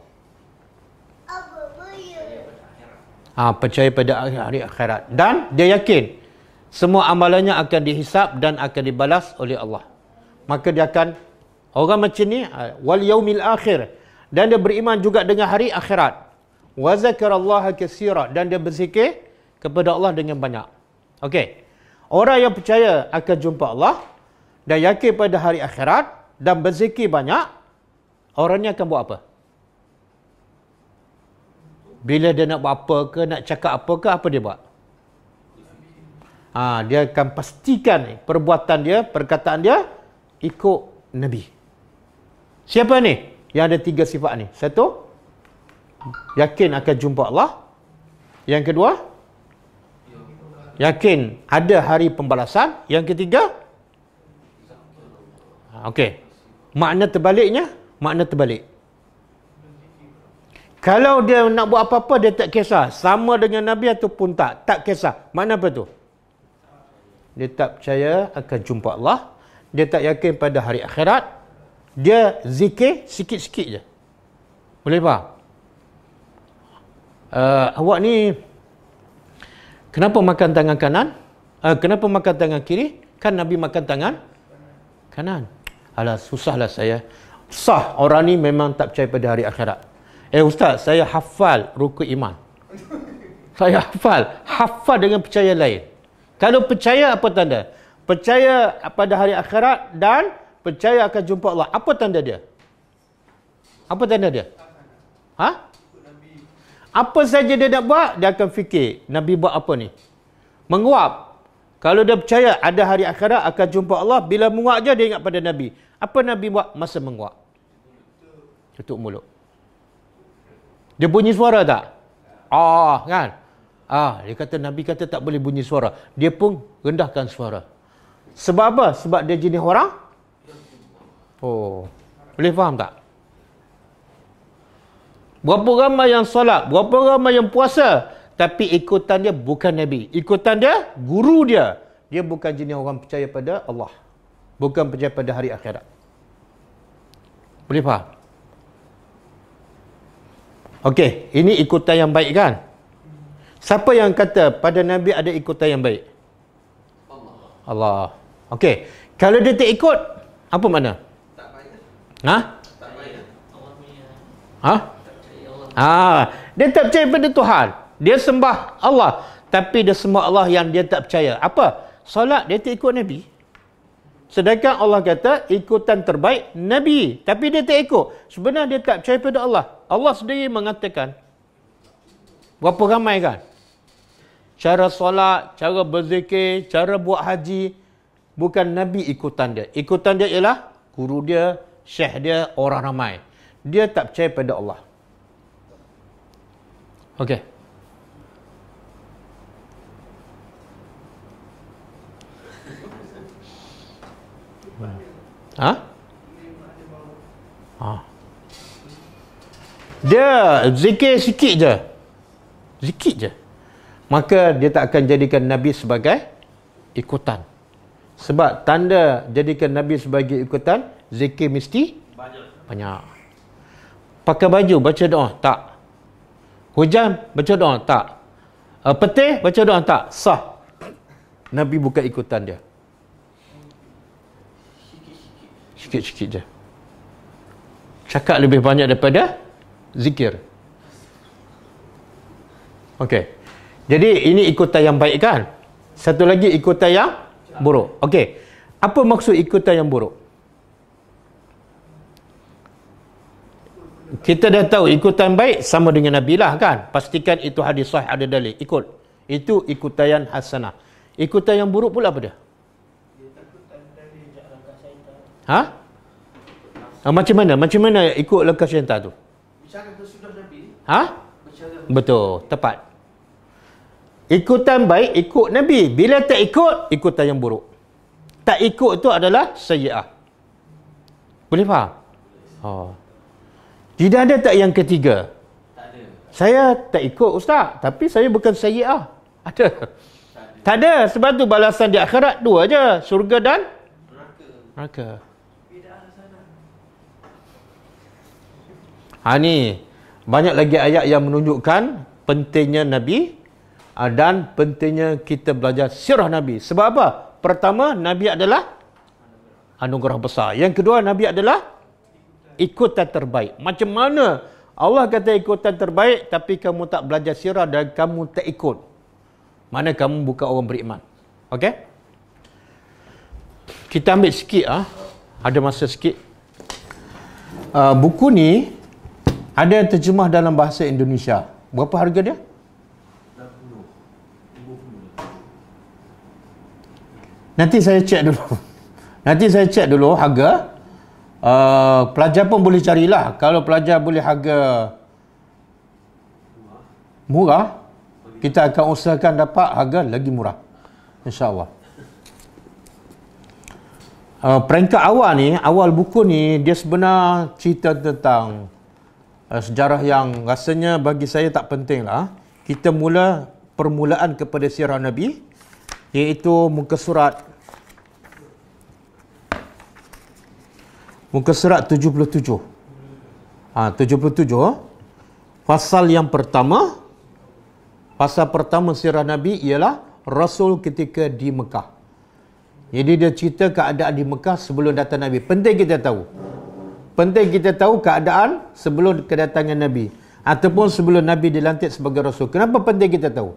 Percaya pada hari akhirat. Dan dia yakin semua amalannya akan dihisap dan akan dibalas oleh Allah. Maka dia akan, orang macam ni, wal yaumil akhir, dan dia beriman juga dengan hari akhirat. Wa zakarallaha katsira, dan dia berzikir kepada Allah dengan banyak. Okey. Orang yang percaya akan jumpa Allah dan yakin pada hari akhirat dan berzikir banyak, orang ni akan buat apa? Bila dia nak buat apa ke, nak cakap apa ke, apa dia buat? Dia akan pastikan perbuatan dia, perkataan dia ikut Nabi. Siapa ni? Yang ada tiga sifat ni. Satu, yakin akan jumpa Allah. Yang kedua, yakin ada hari pembalasan. Yang ketiga, okey, makna terbaliknya, makna terbalik. Kalau dia nak buat apa-apa, dia tak kisah sama dengan Nabi ataupun tak kisah. Makna apa tu? Dia tak percaya akan jumpa Allah, dia tak yakin pada hari akhirat, dia zikir sikit-sikit je. Boleh faham? Awak ni kenapa makan tangan kanan? Kenapa makan tangan kiri? Kan Nabi makan tangan kanan. Alah, susahlah saya. Sah, orang ni memang tak percaya pada hari akhirat. Ustaz, saya hafal rukun iman. Saya hafal dengan percaya lain. Kalau percaya, apa tanda? Percaya pada hari akhirat dan percaya akan jumpa Allah. Apa tanda dia? Apa tanda dia? Apa saja dia nak buat, dia akan fikir, Nabi buat apa ni? Menguap. Kalau dia percaya ada hari akhirat akan jumpa Allah, bila menguap je dia ingat pada Nabi. Apa Nabi buat masa menguap? Tutup mulut. Dia bunyi suara tak? Kan? Dia kata, Nabi kata tak boleh bunyi suara. Dia pun rendahkan suara. Sebab apa? Sebab dia jenis orang? Boleh faham tak? Berapa ramai yang solat, berapa ramai yang puasa, tapi ikutan dia bukan Nabi. Ikutan dia, guru dia. Dia bukan jenis orang percaya pada Allah. Bukan percaya pada hari akhirat. Boleh faham? Okey, ini ikutan yang baik kan? Siapa yang kata pada Nabi ada ikutan yang baik? Allah. Okey, kalau dia tak ikut, apa makna? Tak baik. Tak baik. Dia tak percaya pada Tuhan. Dia sembah Allah, tapi dia sembah Allah yang dia tak percaya. Apa? Solat dia tak ikut Nabi. Sedangkan Allah kata ikutan terbaik Nabi, tapi dia tak ikut. Sebenarnya dia tak percaya pada Allah. Allah sendiri mengatakan, berapa ramai kan? Cara solat, cara berzikir, cara buat haji, bukan Nabi ikutan dia. Ikutan dia ialah guru dia, syekh dia, orang ramai. Dia tak percaya pada Allah. Okey. Dia zikir sikit je. Sikit je. Maka dia tak akan jadikan Nabi sebagai ikutan. Sebab tanda jadikan Nabi sebagai ikutan, zikir mesti banyak. Pakai baju, baca doa, tak. Hujan, baca doa, tak. Petih, baca doa, tak. Sah. Nabi bukan ikutan dia. Sikit-sikit je. Cakap lebih banyak daripada zikir. Okey. Jadi ini ikutan yang baik kan? Satu lagi ikutan yang buruk. Okey. Apa maksud ikutan yang buruk? Kita dah tahu ikutan baik sama dengan Nabi lah kan? Pastikan itu hadis sahih, ada dalil. Ikut. Itu ikutan yang hasanah. Ikutan yang buruk pula apa dia? Ha? Macam mana? Macam mana ikut langkah syaitan tu?
Bicara bersudah Nabi.
Ha? Betul, tepat. Ikutan baik ikut Nabi. Bila tak ikut, ikutan yang buruk. Tak ikut tu adalah sayyi'ah. Boleh faham? Oh. Tidak ada tak yang ketiga?
Tak ada.
Saya tak ikut ustaz, tapi saya bukan sayyi'ah. Ada? Tak ada. Sebab tu balasan di akhirat dua je, syurga dan neraka. Ni banyak lagi ayat yang menunjukkan pentingnya Nabi dan pentingnya kita belajar sirah Nabi. Sebab apa? Pertama, Nabi adalah anugerah besar. Yang kedua, Nabi adalah ikutan terbaik. Macam mana Allah kata ikutan terbaik, tapi kamu tak belajar sirah dan kamu tak ikut? Mana kamu bukan orang beriman? Okey? Kita ambil sikit. Ada masa sikit. Buku ni ada yang terjemah dalam bahasa Indonesia. Berapa harga dia? 60. Nanti saya cek dulu harga. Pelajar pun boleh carilah. Kalau pelajar boleh harga murah, kita akan usahakan dapat harga lagi murah, InsyaAllah. Peringkat awal ni, awal buku ni, dia sebenar cerita tentang sejarah yang rasanya bagi saya tak penting lah. Kita mula permulaan kepada sirah Nabi, iaitu muka surat 77. 77. Pasal yang pertama, pasal pertama sirah Nabi ialah Rasul ketika di Mekah. Jadi dia cerita keadaan di Mekah sebelum datang Nabi. Penting kita tahu. Penting kita tahu keadaan sebelum kedatangan Nabi. Ataupun sebelum Nabi dilantik sebagai Rasul. Kenapa penting kita tahu?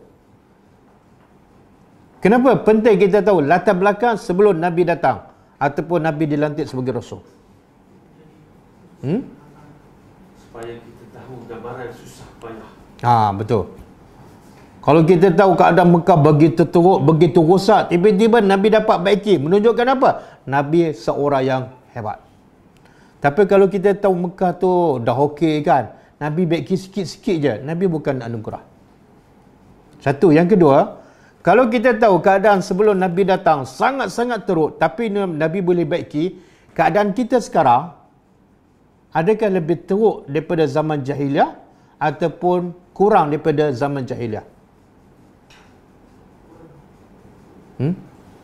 Kenapa penting kita tahu latar belakang sebelum Nabi datang? Ataupun Nabi dilantik sebagai Rasul?
Supaya kita tahu gambaran susah payah.
Betul. Kalau kita tahu keadaan Mekah begitu teruk, begitu rosak, tiba-tiba Nabi dapat baiki. Menunjukkan apa? Nabi seorang yang hebat. Tapi kalau kita tahu Mekah tu dah okey kan, Nabi baiki sikit-sikit je, Nabi bukan anugerah. Satu. Yang kedua, kalau kita tahu keadaan sebelum Nabi datang sangat-sangat teruk, tapi Nabi boleh baiki, keadaan kita sekarang adakah lebih teruk daripada zaman jahiliah ataupun kurang daripada zaman jahiliah?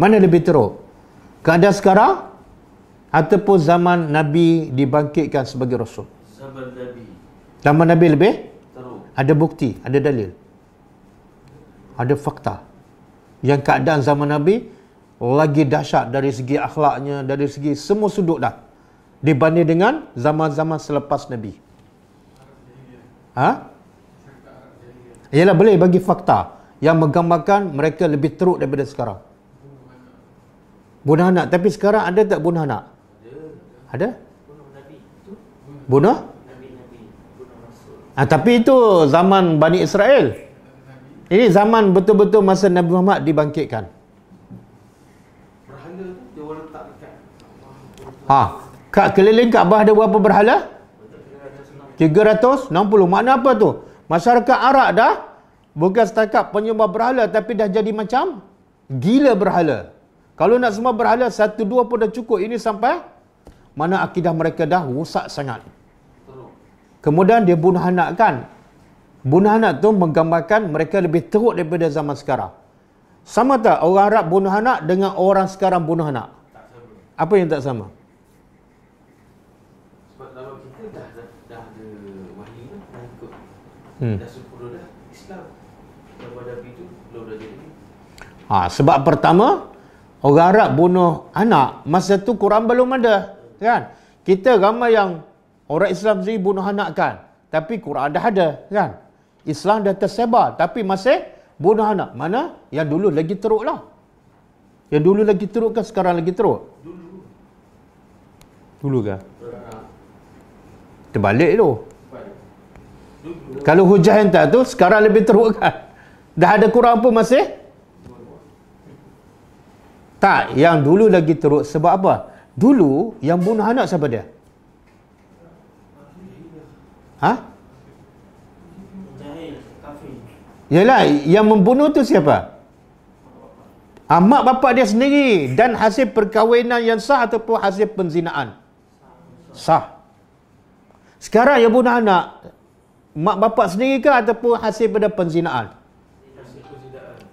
Mana lebih teruk? Keadaan sekarang ataupun zaman Nabi dibangkitkan sebagai Rasul?
Zaman Nabi.
Zaman Nabi lebih
teruk.
Ada bukti, ada dalil, ada fakta yang keadaan zaman Nabi lagi dahsyat dari segi akhlaknya, dari segi semua sudut dah, dibanding dengan zaman-zaman selepas Nabi. Ialah boleh bagi fakta yang menggambarkan mereka lebih teruk daripada sekarang. Bunuh anak. Tapi sekarang ada tak bunuh anak? Ada?
Bunuh Nabi.
Bunuh?
Nabi-Nabi. Bunuh Rasul.
Tapi itu zaman Bani Israel. Ini zaman betul-betul masa Nabi Muhammad dibangkitkan.
Berhala tu dia orang letak dekat.
Kat keliling Kaabah ada berapa berhala? 360. Makna apa tu? Masyarakat Arab dah bukan setakat penyembah berhala, tapi dah jadi macam gila berhala. Kalau nak semua berhala, 1-2 pun dah cukup. Ini sampai mana akidah mereka dah rosak sangat. Kemudian dia bunuh anak kan. Bunuh anak tu menggambarkan mereka lebih teruk daripada zaman sekarang. Sama tak orang Arab bunuh anak dengan orang sekarang bunuh anak?
Tak sama.
Apa yang tak sama?
Sebab kalau kita dah ada wahyu dah ikut. Dah sempurna dah Islam. Daripada Nabi tu belum dah jadi.
Sebab pertama, orang Arab bunuh anak, masa tu Quran belum ada. Kan? Kita ramai yang orang Islam sendiri bunuh anak kan. Tapi Quran dah ada. Kan? Islam dah tersebar. Tapi masih bunuh anak. Mana? Yang dulu lagi teruk lah. Yang dulu lagi teruk kan sekarang lagi teruk? Dulu kan? Terbalik tu. Kalau hujah yang tak tu, sekarang lebih teruk kan? Dah ada Quran pun masih? Tak, yang dulu lagi teruk. Sebab apa? Dulu, yang bunuh anak siapa dia? Yalah, yang membunuh tu siapa? Mak bapak dia sendiri. Dan hasil perkahwinan yang sah ataupun hasil penzinaan? Sah. Sekarang yang bunuh anak, mak bapak sendiri ke ataupun hasil pada penzinaan?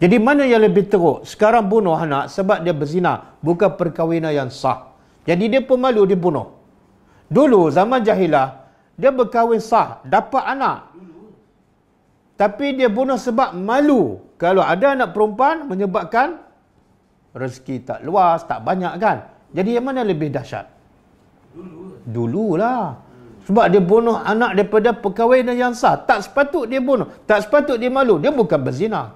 Jadi mana yang lebih teruk? Sekarang bunuh anak sebab dia berzina, bukan perkahwinan yang sah. Jadi dia pun malu dia bunuh. Dulu zaman jahilah, dia berkahwin sah, dapat anak. Tapi dia bunuh sebab malu. Kalau ada anak perempuan menyebabkan rezeki tak luas, tak banyak kan? Jadi yang mana lebih dahsyat? Dululah. Sebab dia bunuh anak daripada perkahwinan yang sah. Tak sepatut dia bunuh. Tak sepatut dia malu. Dia bukan berzina.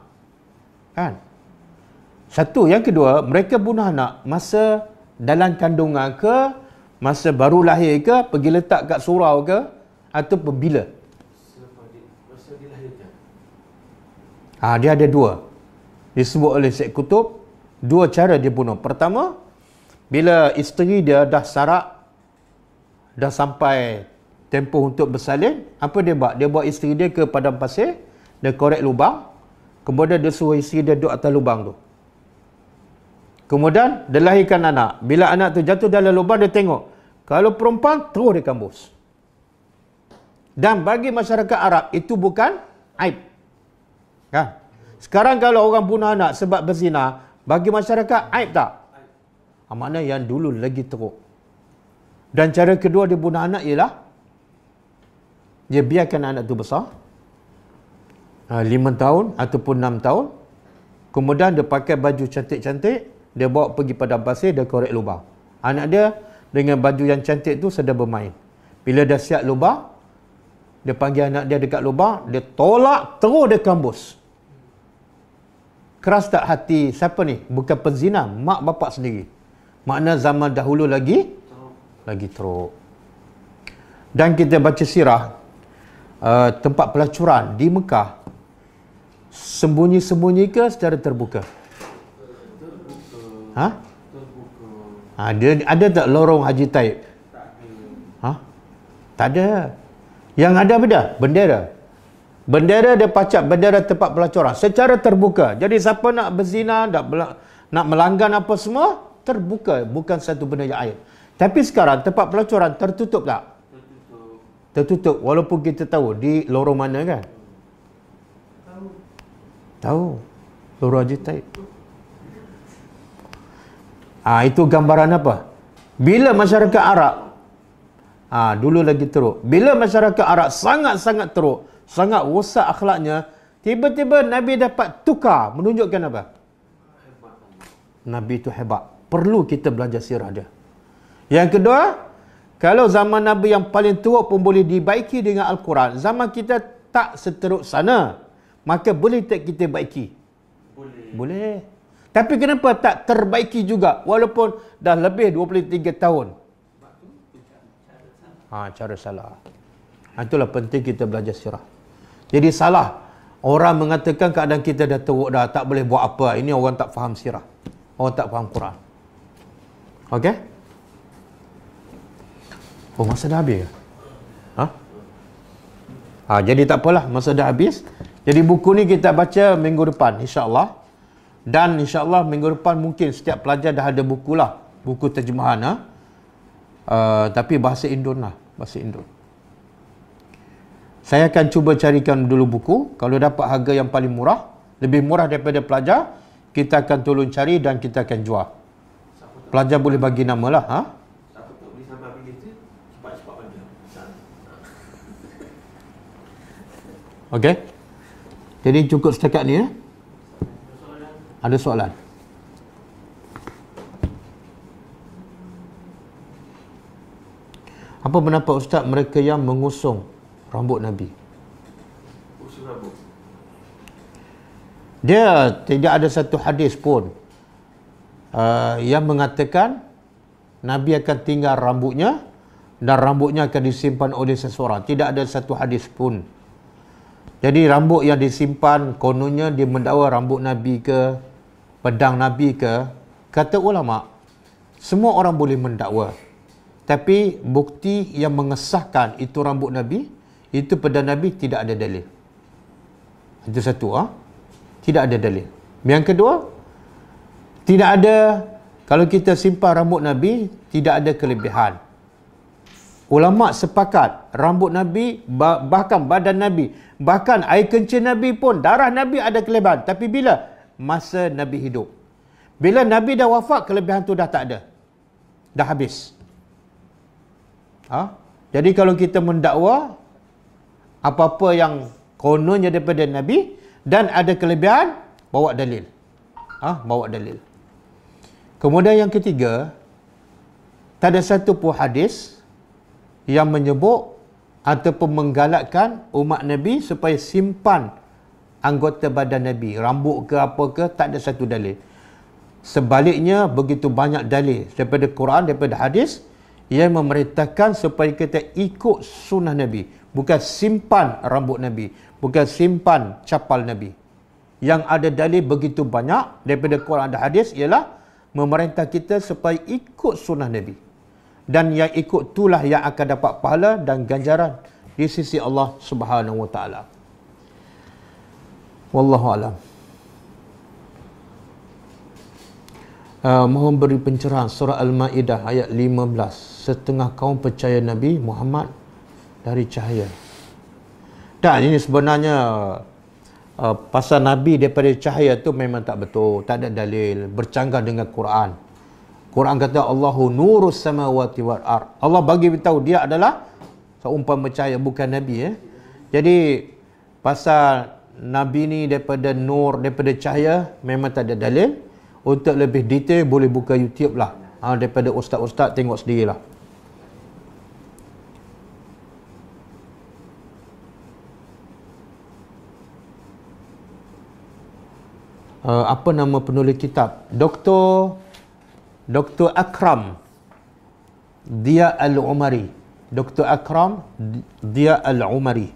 Kan? Satu. Yang kedua, mereka bunuh anak masa dalam kandungan ke, masa baru lahir ke, pergi letak kat surau ke, ataupun bila?
Masa dilahirkan.
Dia ada dua. Disebut oleh Syekh Qutb, dua cara dia bunuh. Pertama, bila isteri dia dah sarak, dah sampai tempoh untuk bersalin, apa dia buat? Dia bawa isteri dia ke padang pasir, dia korek lubang, kemudian dia suruh isteri dia duduk atas lubang tu. Kemudian dia lahirkan anak. Bila anak tu jatuh dalam lubang, dia tengok. Kalau perempuan, terus dia kambus. Dan bagi masyarakat Arab, itu bukan aib. Kan? Sekarang kalau orang bunuh anak sebab berzina, bagi masyarakat aib tak? Maknanya yang dulu lagi teruk. Dan cara kedua dia bunuh anak ialah dia biarkan anak tu besar 5 tahun ataupun 6 tahun. Kemudian dia pakai baju cantik-cantik, dia bawa pergi padang pasir, dia korek lubang. Anak dia dengan baju yang cantik tu sedang bermain. Bila dah siap lubang, dia panggil anak dia dekat lubang, dia tolak, terus dia kambus. Keras tak hati siapa ni? Bukan penzina, mak bapak sendiri. Makna zaman dahulu lagi teruk. Dan kita baca sirah, tempat pelacuran di Mekah, sembunyi-sembunyi ke secara terbuka? Ada tak lorong Haji Taib? Tak ada. Yang ada benda? Bendera. Bendera dia pacak bendera tempat pelacuran secara terbuka. Jadi siapa nak berzina, nak melanggar apa semua, terbuka, bukan satu benda yang aib. Tapi sekarang tempat pelacuran tertutup tak? Tertutup. Walaupun kita tahu di lorong mana kan? Tahu. Lorong Haji Taib. Itu gambaran apa? Bila masyarakat Arab, dulu lagi teruk. Bila masyarakat Arab sangat-sangat teruk, sangat rosak akhlaknya, tiba-tiba Nabi dapat tukar, menunjukkan apa? Nabi itu hebat. Perlu kita belajar sirah dia. Yang kedua, kalau zaman Nabi yang paling teruk pun boleh dibaiki dengan Al-Quran, zaman kita tak seteruk sana, maka boleh tak kita baiki? Boleh. Tapi kenapa tak terbaiki juga walaupun dah lebih 23 tahun? Cara salah. Itulah penting kita belajar sirah. Jadi salah orang mengatakan keadaan kita dah teruk dah, tak boleh buat apa. Ini orang tak faham sirah. Orang tak faham Quran. Okey? Masa dah habis ke? Jadi tak apalah, masa dah habis. Jadi buku ni kita baca minggu depan, insya-Allah. Dan insya-Allah minggu depan mungkin setiap pelajar dah ada buku lah. Buku terjemahan. Tapi bahasa Indon lah. Bahasa Indon. Saya akan cuba carikan dulu buku. Kalau dapat harga yang paling murah, lebih murah daripada pelajar, kita akan tolong cari dan kita akan jual. Pelajar boleh bagi nama lah.
Siapa tak boleh sampai habis tu, cepat-cepat baca. Okey.
Jadi cukup setakat ni. Ada soalan? Apa pendapat Ustaz mereka yang mengusung rambut Nabi?
Usung rambut.
Dia tidak ada satu hadis pun yang mengatakan Nabi akan tinggal rambutnya dan rambutnya akan disimpan oleh seseorang. Tidak ada satu hadis pun. Jadi rambut yang disimpan, kononnya dia mendakwa rambut Nabi ke, pedang Nabi ke. Kata ulama, semua orang boleh mendakwa. Tapi bukti yang mengesahkan itu rambut Nabi, itu pedang Nabi, tidak ada dalil. Itu satu. Tidak ada dalil. Yang kedua, tidak ada, kalau kita simpan rambut Nabi, tidak ada kelebihan. Ulama sepakat rambut Nabi, bahkan badan Nabi, bahkan air kencing Nabi pun, darah Nabi ada kelebihan. Tapi bila? Masa Nabi hidup. Bila Nabi dah wafat, kelebihan tu dah tak ada. Dah habis. Jadi kalau kita mendakwa apa-apa yang kononnya daripada Nabi dan ada kelebihan, bawa dalil. Bawa dalil. Kemudian yang ketiga, tak ada satu pun hadis yang menyebut ataupun menggalakkan umat Nabi supaya simpan anggota badan Nabi, rambut ke apa ke, tak ada satu dalil. Sebaliknya, begitu banyak dalil daripada Quran, daripada hadis yang memerintahkan supaya kita ikut sunnah Nabi, bukan simpan rambut Nabi, bukan simpan capal Nabi. Yang ada dalil begitu banyak daripada Quran dan hadis ialah memerintah kita supaya ikut sunnah Nabi. Dan yang ikut itulah yang akan dapat pahala dan ganjaran di sisi Allah Subhanahu wa taala. Wallahu alam. Mohon beri pencerahan surah Al-Maidah ayat 15. Setengah kaum percaya Nabi Muhammad dari cahaya. Dan ini sebenarnya pasal Nabi daripada cahaya tu memang tak betul, tak ada dalil, bercanggah dengan Quran. Quran kata Allahu nurus samawati wal ard. Allah bagi beritahu dia adalah seumpama cahaya, bukan Nabi. Jadi pasal Nabi ni daripada nur, daripada cahaya, memang tak ada dalil. Untuk lebih detail boleh buka YouTube lah. Daripada ustaz-ustaz tengok sendirilah. Apa nama penulis kitab? Dr. Akram Dia Al-Umari. Dr. Akram Dia Al-Umari.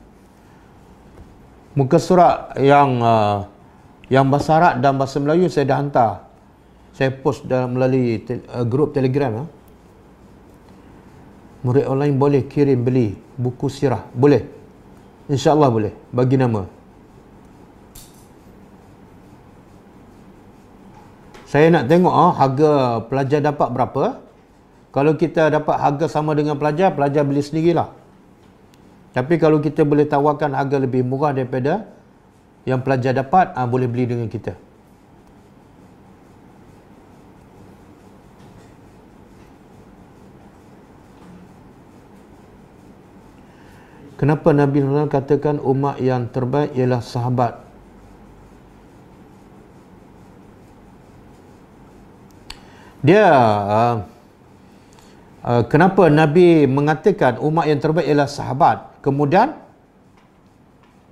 Muka surat yang bahasa Arab dan bahasa Melayu saya dah hantar. Saya post melalui grup Telegram. Murid online boleh kirim beli buku sirah. Boleh. InsyaAllah boleh. Bagi nama. Saya nak tengok harga pelajar dapat berapa. Kalau kita dapat harga sama dengan pelajar, pelajar beli sendirilah. Tapi kalau kita boleh tawarkan harga lebih murah daripada yang pelajar dapat, boleh beli dengan kita. Kenapa Nabi SAW katakan umat yang terbaik ialah sahabat? Dia kenapa Nabi mengatakan umat yang terbaik ialah sahabat, kemudian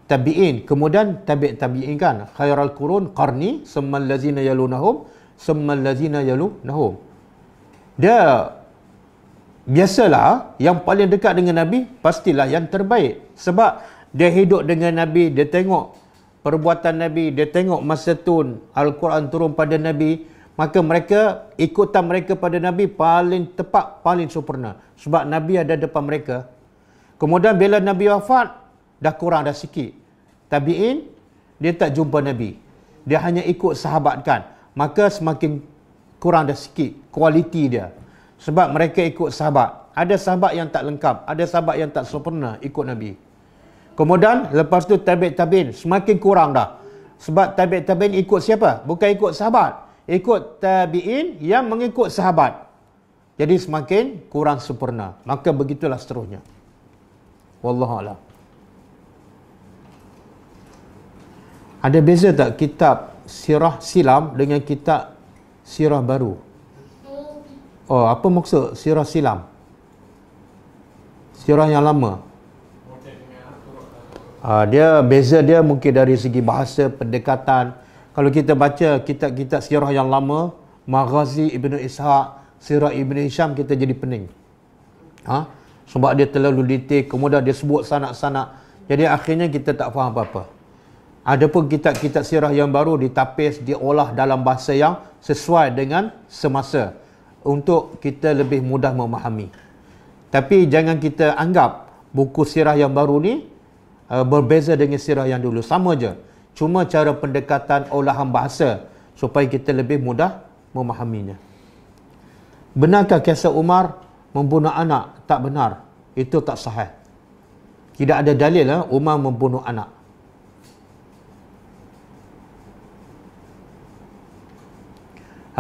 tabi'in, kemudian tabi'in kan, khairal qurun qarni summal ladzina yalunahum summal ladzina yalunahum. Dia biasalah yang paling dekat dengan Nabi pastilah yang terbaik, sebab dia hidup dengan Nabi, dia tengok perbuatan Nabi, dia tengok masa tu Al-Quran turun pada Nabi, maka mereka, ikutan mereka pada Nabi paling tepat, paling sempurna, sebab Nabi ada depan mereka. Kemudian bila Nabi wafat, dah kurang dah sikit. Tabi'in, dia tak jumpa Nabi, dia hanya ikut sahabat kan, maka semakin kurang dah sikit kualiti dia, sebab mereka ikut sahabat. Ada sahabat yang tak lengkap, ada sahabat yang tak sempurna ikut Nabi. Kemudian lepas tu tabi'in, semakin kurang dah, sebab tabi'in ikut siapa? Bukan ikut sahabat, ikut tabi'in yang mengikut sahabat. Jadi semakin kurang sempurna. Maka begitulah seterusnya. Wallahu a'lam. Ada beza tak kitab sirah silam dengan kitab sirah baru? Oh, apa maksud sirah silam? Sirah yang lama. Dia beza dia mungkin dari segi bahasa, pendekatan. Kalau kita baca kitab-kitab sirah yang lama, Maghazi Ibn Ishaq, Sirah Ibn Hisham, kita jadi pening. Sebab dia terlalu detail, kemudian dia sebut sanak-sanak. Jadi akhirnya kita tak faham apa-apa. Adapun kitab-kitab sirah yang baru ditapis, diolah dalam bahasa yang sesuai dengan semasa untuk kita lebih mudah memahami. Tapi jangan kita anggap buku sirah yang baru ni berbeza dengan sirah yang dulu. Sama je. Cuma cara pendekatan olahan bahasa supaya kita lebih mudah memahaminya. Benarkah kisah Umar membunuh anak? Tak benar. Itu tak sahih. Tidak ada dalil Umar membunuh anak.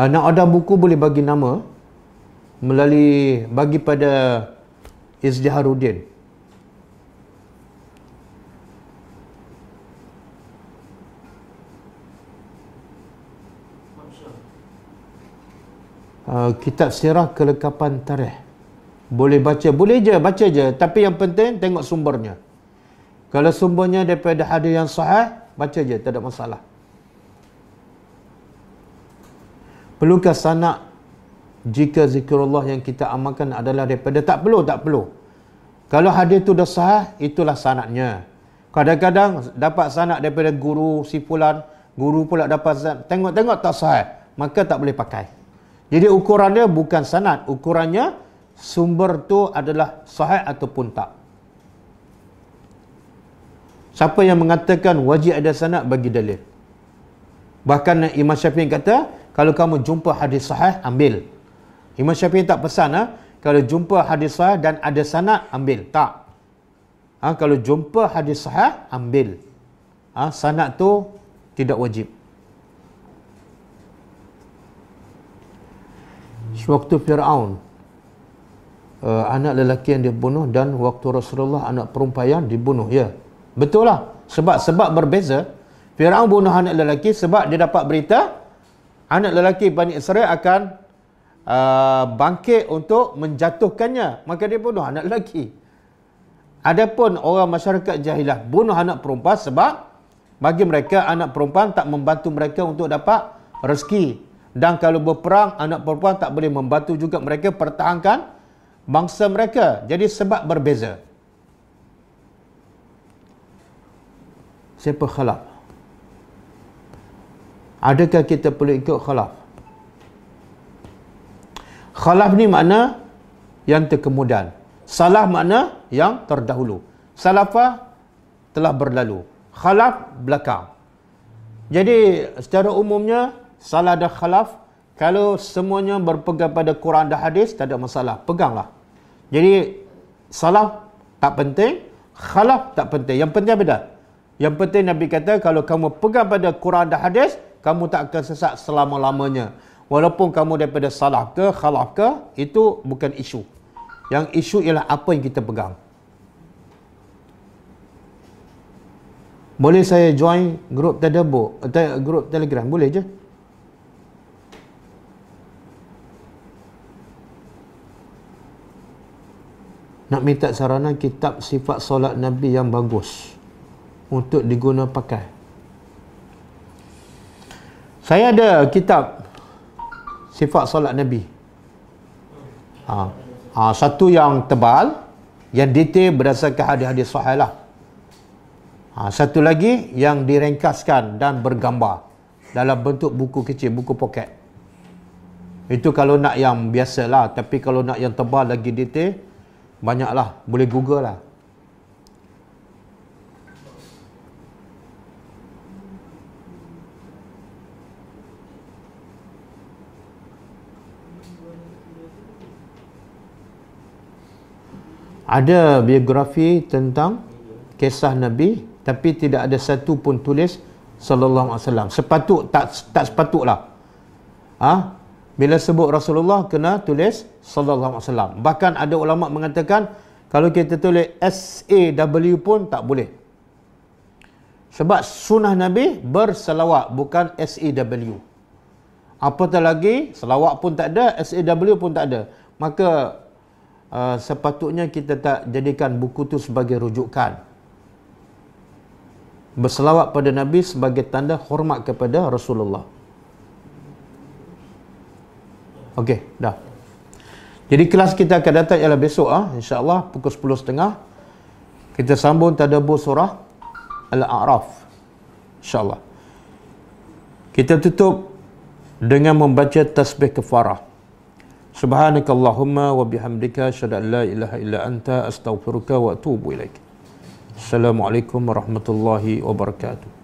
Nak order buku boleh bagi nama melalui bagi pada Izdiharuddin. Kitab sirah kelengkapan tarikh. Boleh baca, boleh je, baca je. Tapi yang penting tengok sumbernya. Kalau sumbernya daripada hadis yang sahih, baca je, tak ada masalah. Perlukah sanad jika zikrullah yang kita amalkan adalah daripada? Tak perlu, tak perlu. Kalau hadis tu dah sahih, itulah sanadnya. Kadang-kadang dapat sanad daripada guru si fulan, guru pula dapat sanad. Tengok-tengok tak sahih, maka tak boleh pakai. Jadi ukuran dia bukan sanad, ukurannya sumber tu adalah sahih ataupun tak. Siapa yang mengatakan wajib ada sanad, bagi dalil. Bahkan Imam Syafi'i kata, kalau kamu jumpa hadis sahih, ambil. Imam Syafi'i tak pesan kalau jumpa hadis sahih dan ada sanad, ambil. Tak. Kalau jumpa hadis sahih, ambil. Sanad tu tidak wajib. Waktu Fir'aun, anak lelaki yang dibunuh, dan waktu Rasulullah anak perempuan dibunuh. Ya, betul lah. Sebab berbeza. Fir'aun bunuh anak lelaki sebab dia dapat berita anak lelaki Bani Israel akan bangkit untuk menjatuhkannya, maka dia bunuh anak lelaki. Adapun orang masyarakat jahilah bunuh anak perempuan sebab bagi mereka anak perempuan tak membantu mereka untuk dapat rezeki. Dan kalau berperang, anak perempuan tak boleh membantu juga mereka pertahankan bangsa mereka. Jadi sebab berbeza. Siapa khalaf? Adakah kita perlu ikut khalaf? Khalaf ni makna yang terkemudian. Salaf makna yang terdahulu. Salafah telah berlalu. Khalaf belakang. Jadi secara umumnya salah dan khalaf, kalau semuanya berpegang pada Quran dan hadis, tak ada masalah, peganglah. Jadi salaf tak penting, khalaf tak penting. Yang penting beda. Yang penting Nabi kata, kalau kamu pegang pada Quran dan hadis, kamu tak akan sesat selama-lamanya. Walaupun kamu daripada salaf ke khalaf ke, itu bukan isu. Yang isu ialah apa yang kita pegang. Boleh saya join grup tadabbur, grup Telegram? Boleh je. Nak minta saranan kitab sifat solat Nabi yang bagus untuk diguna pakai. Saya ada kitab sifat solat Nabi. Satu yang tebal, yang detail berdasarkan hadis-hadis sahih lah. Satu lagi yang diringkaskan dan bergambar dalam bentuk buku kecil, buku poket. Itu kalau nak yang biasa lah. Tapi kalau nak yang tebal lagi detail, banyaklah, boleh Google lah. Ada biografi tentang kisah Nabi, tapi tidak ada satu pun tulis sallallahu alaihi wasallam. Tak sepatutlah. Bila sebut Rasulullah kena tulis sallallahu alaihi wasallam. Bahkan ada ulama mengatakan kalau kita tulis SAW pun tak boleh. Sebab sunnah Nabi berselawat, bukan SAW. Apatah lagi, selawat pun tak ada, SAW pun tak ada. Maka sepatutnya kita tak jadikan buku tu sebagai rujukan. Berselawat pada Nabi sebagai tanda hormat kepada Rasulullah. Okey, dah. Jadi kelas kita akan datang ialah besok, insya-Allah pukul 10.30. Kita sambung tadabbur surah Al-A'raf. InsyaAllah. Kita tutup dengan membaca tasbih kafarah. Subhanakallahumma wa bihamdika asyhadu an la ilaha illa anta astaghfiruka wa atubu ilaik. Assalamualaikum warahmatullahi wabarakatuh.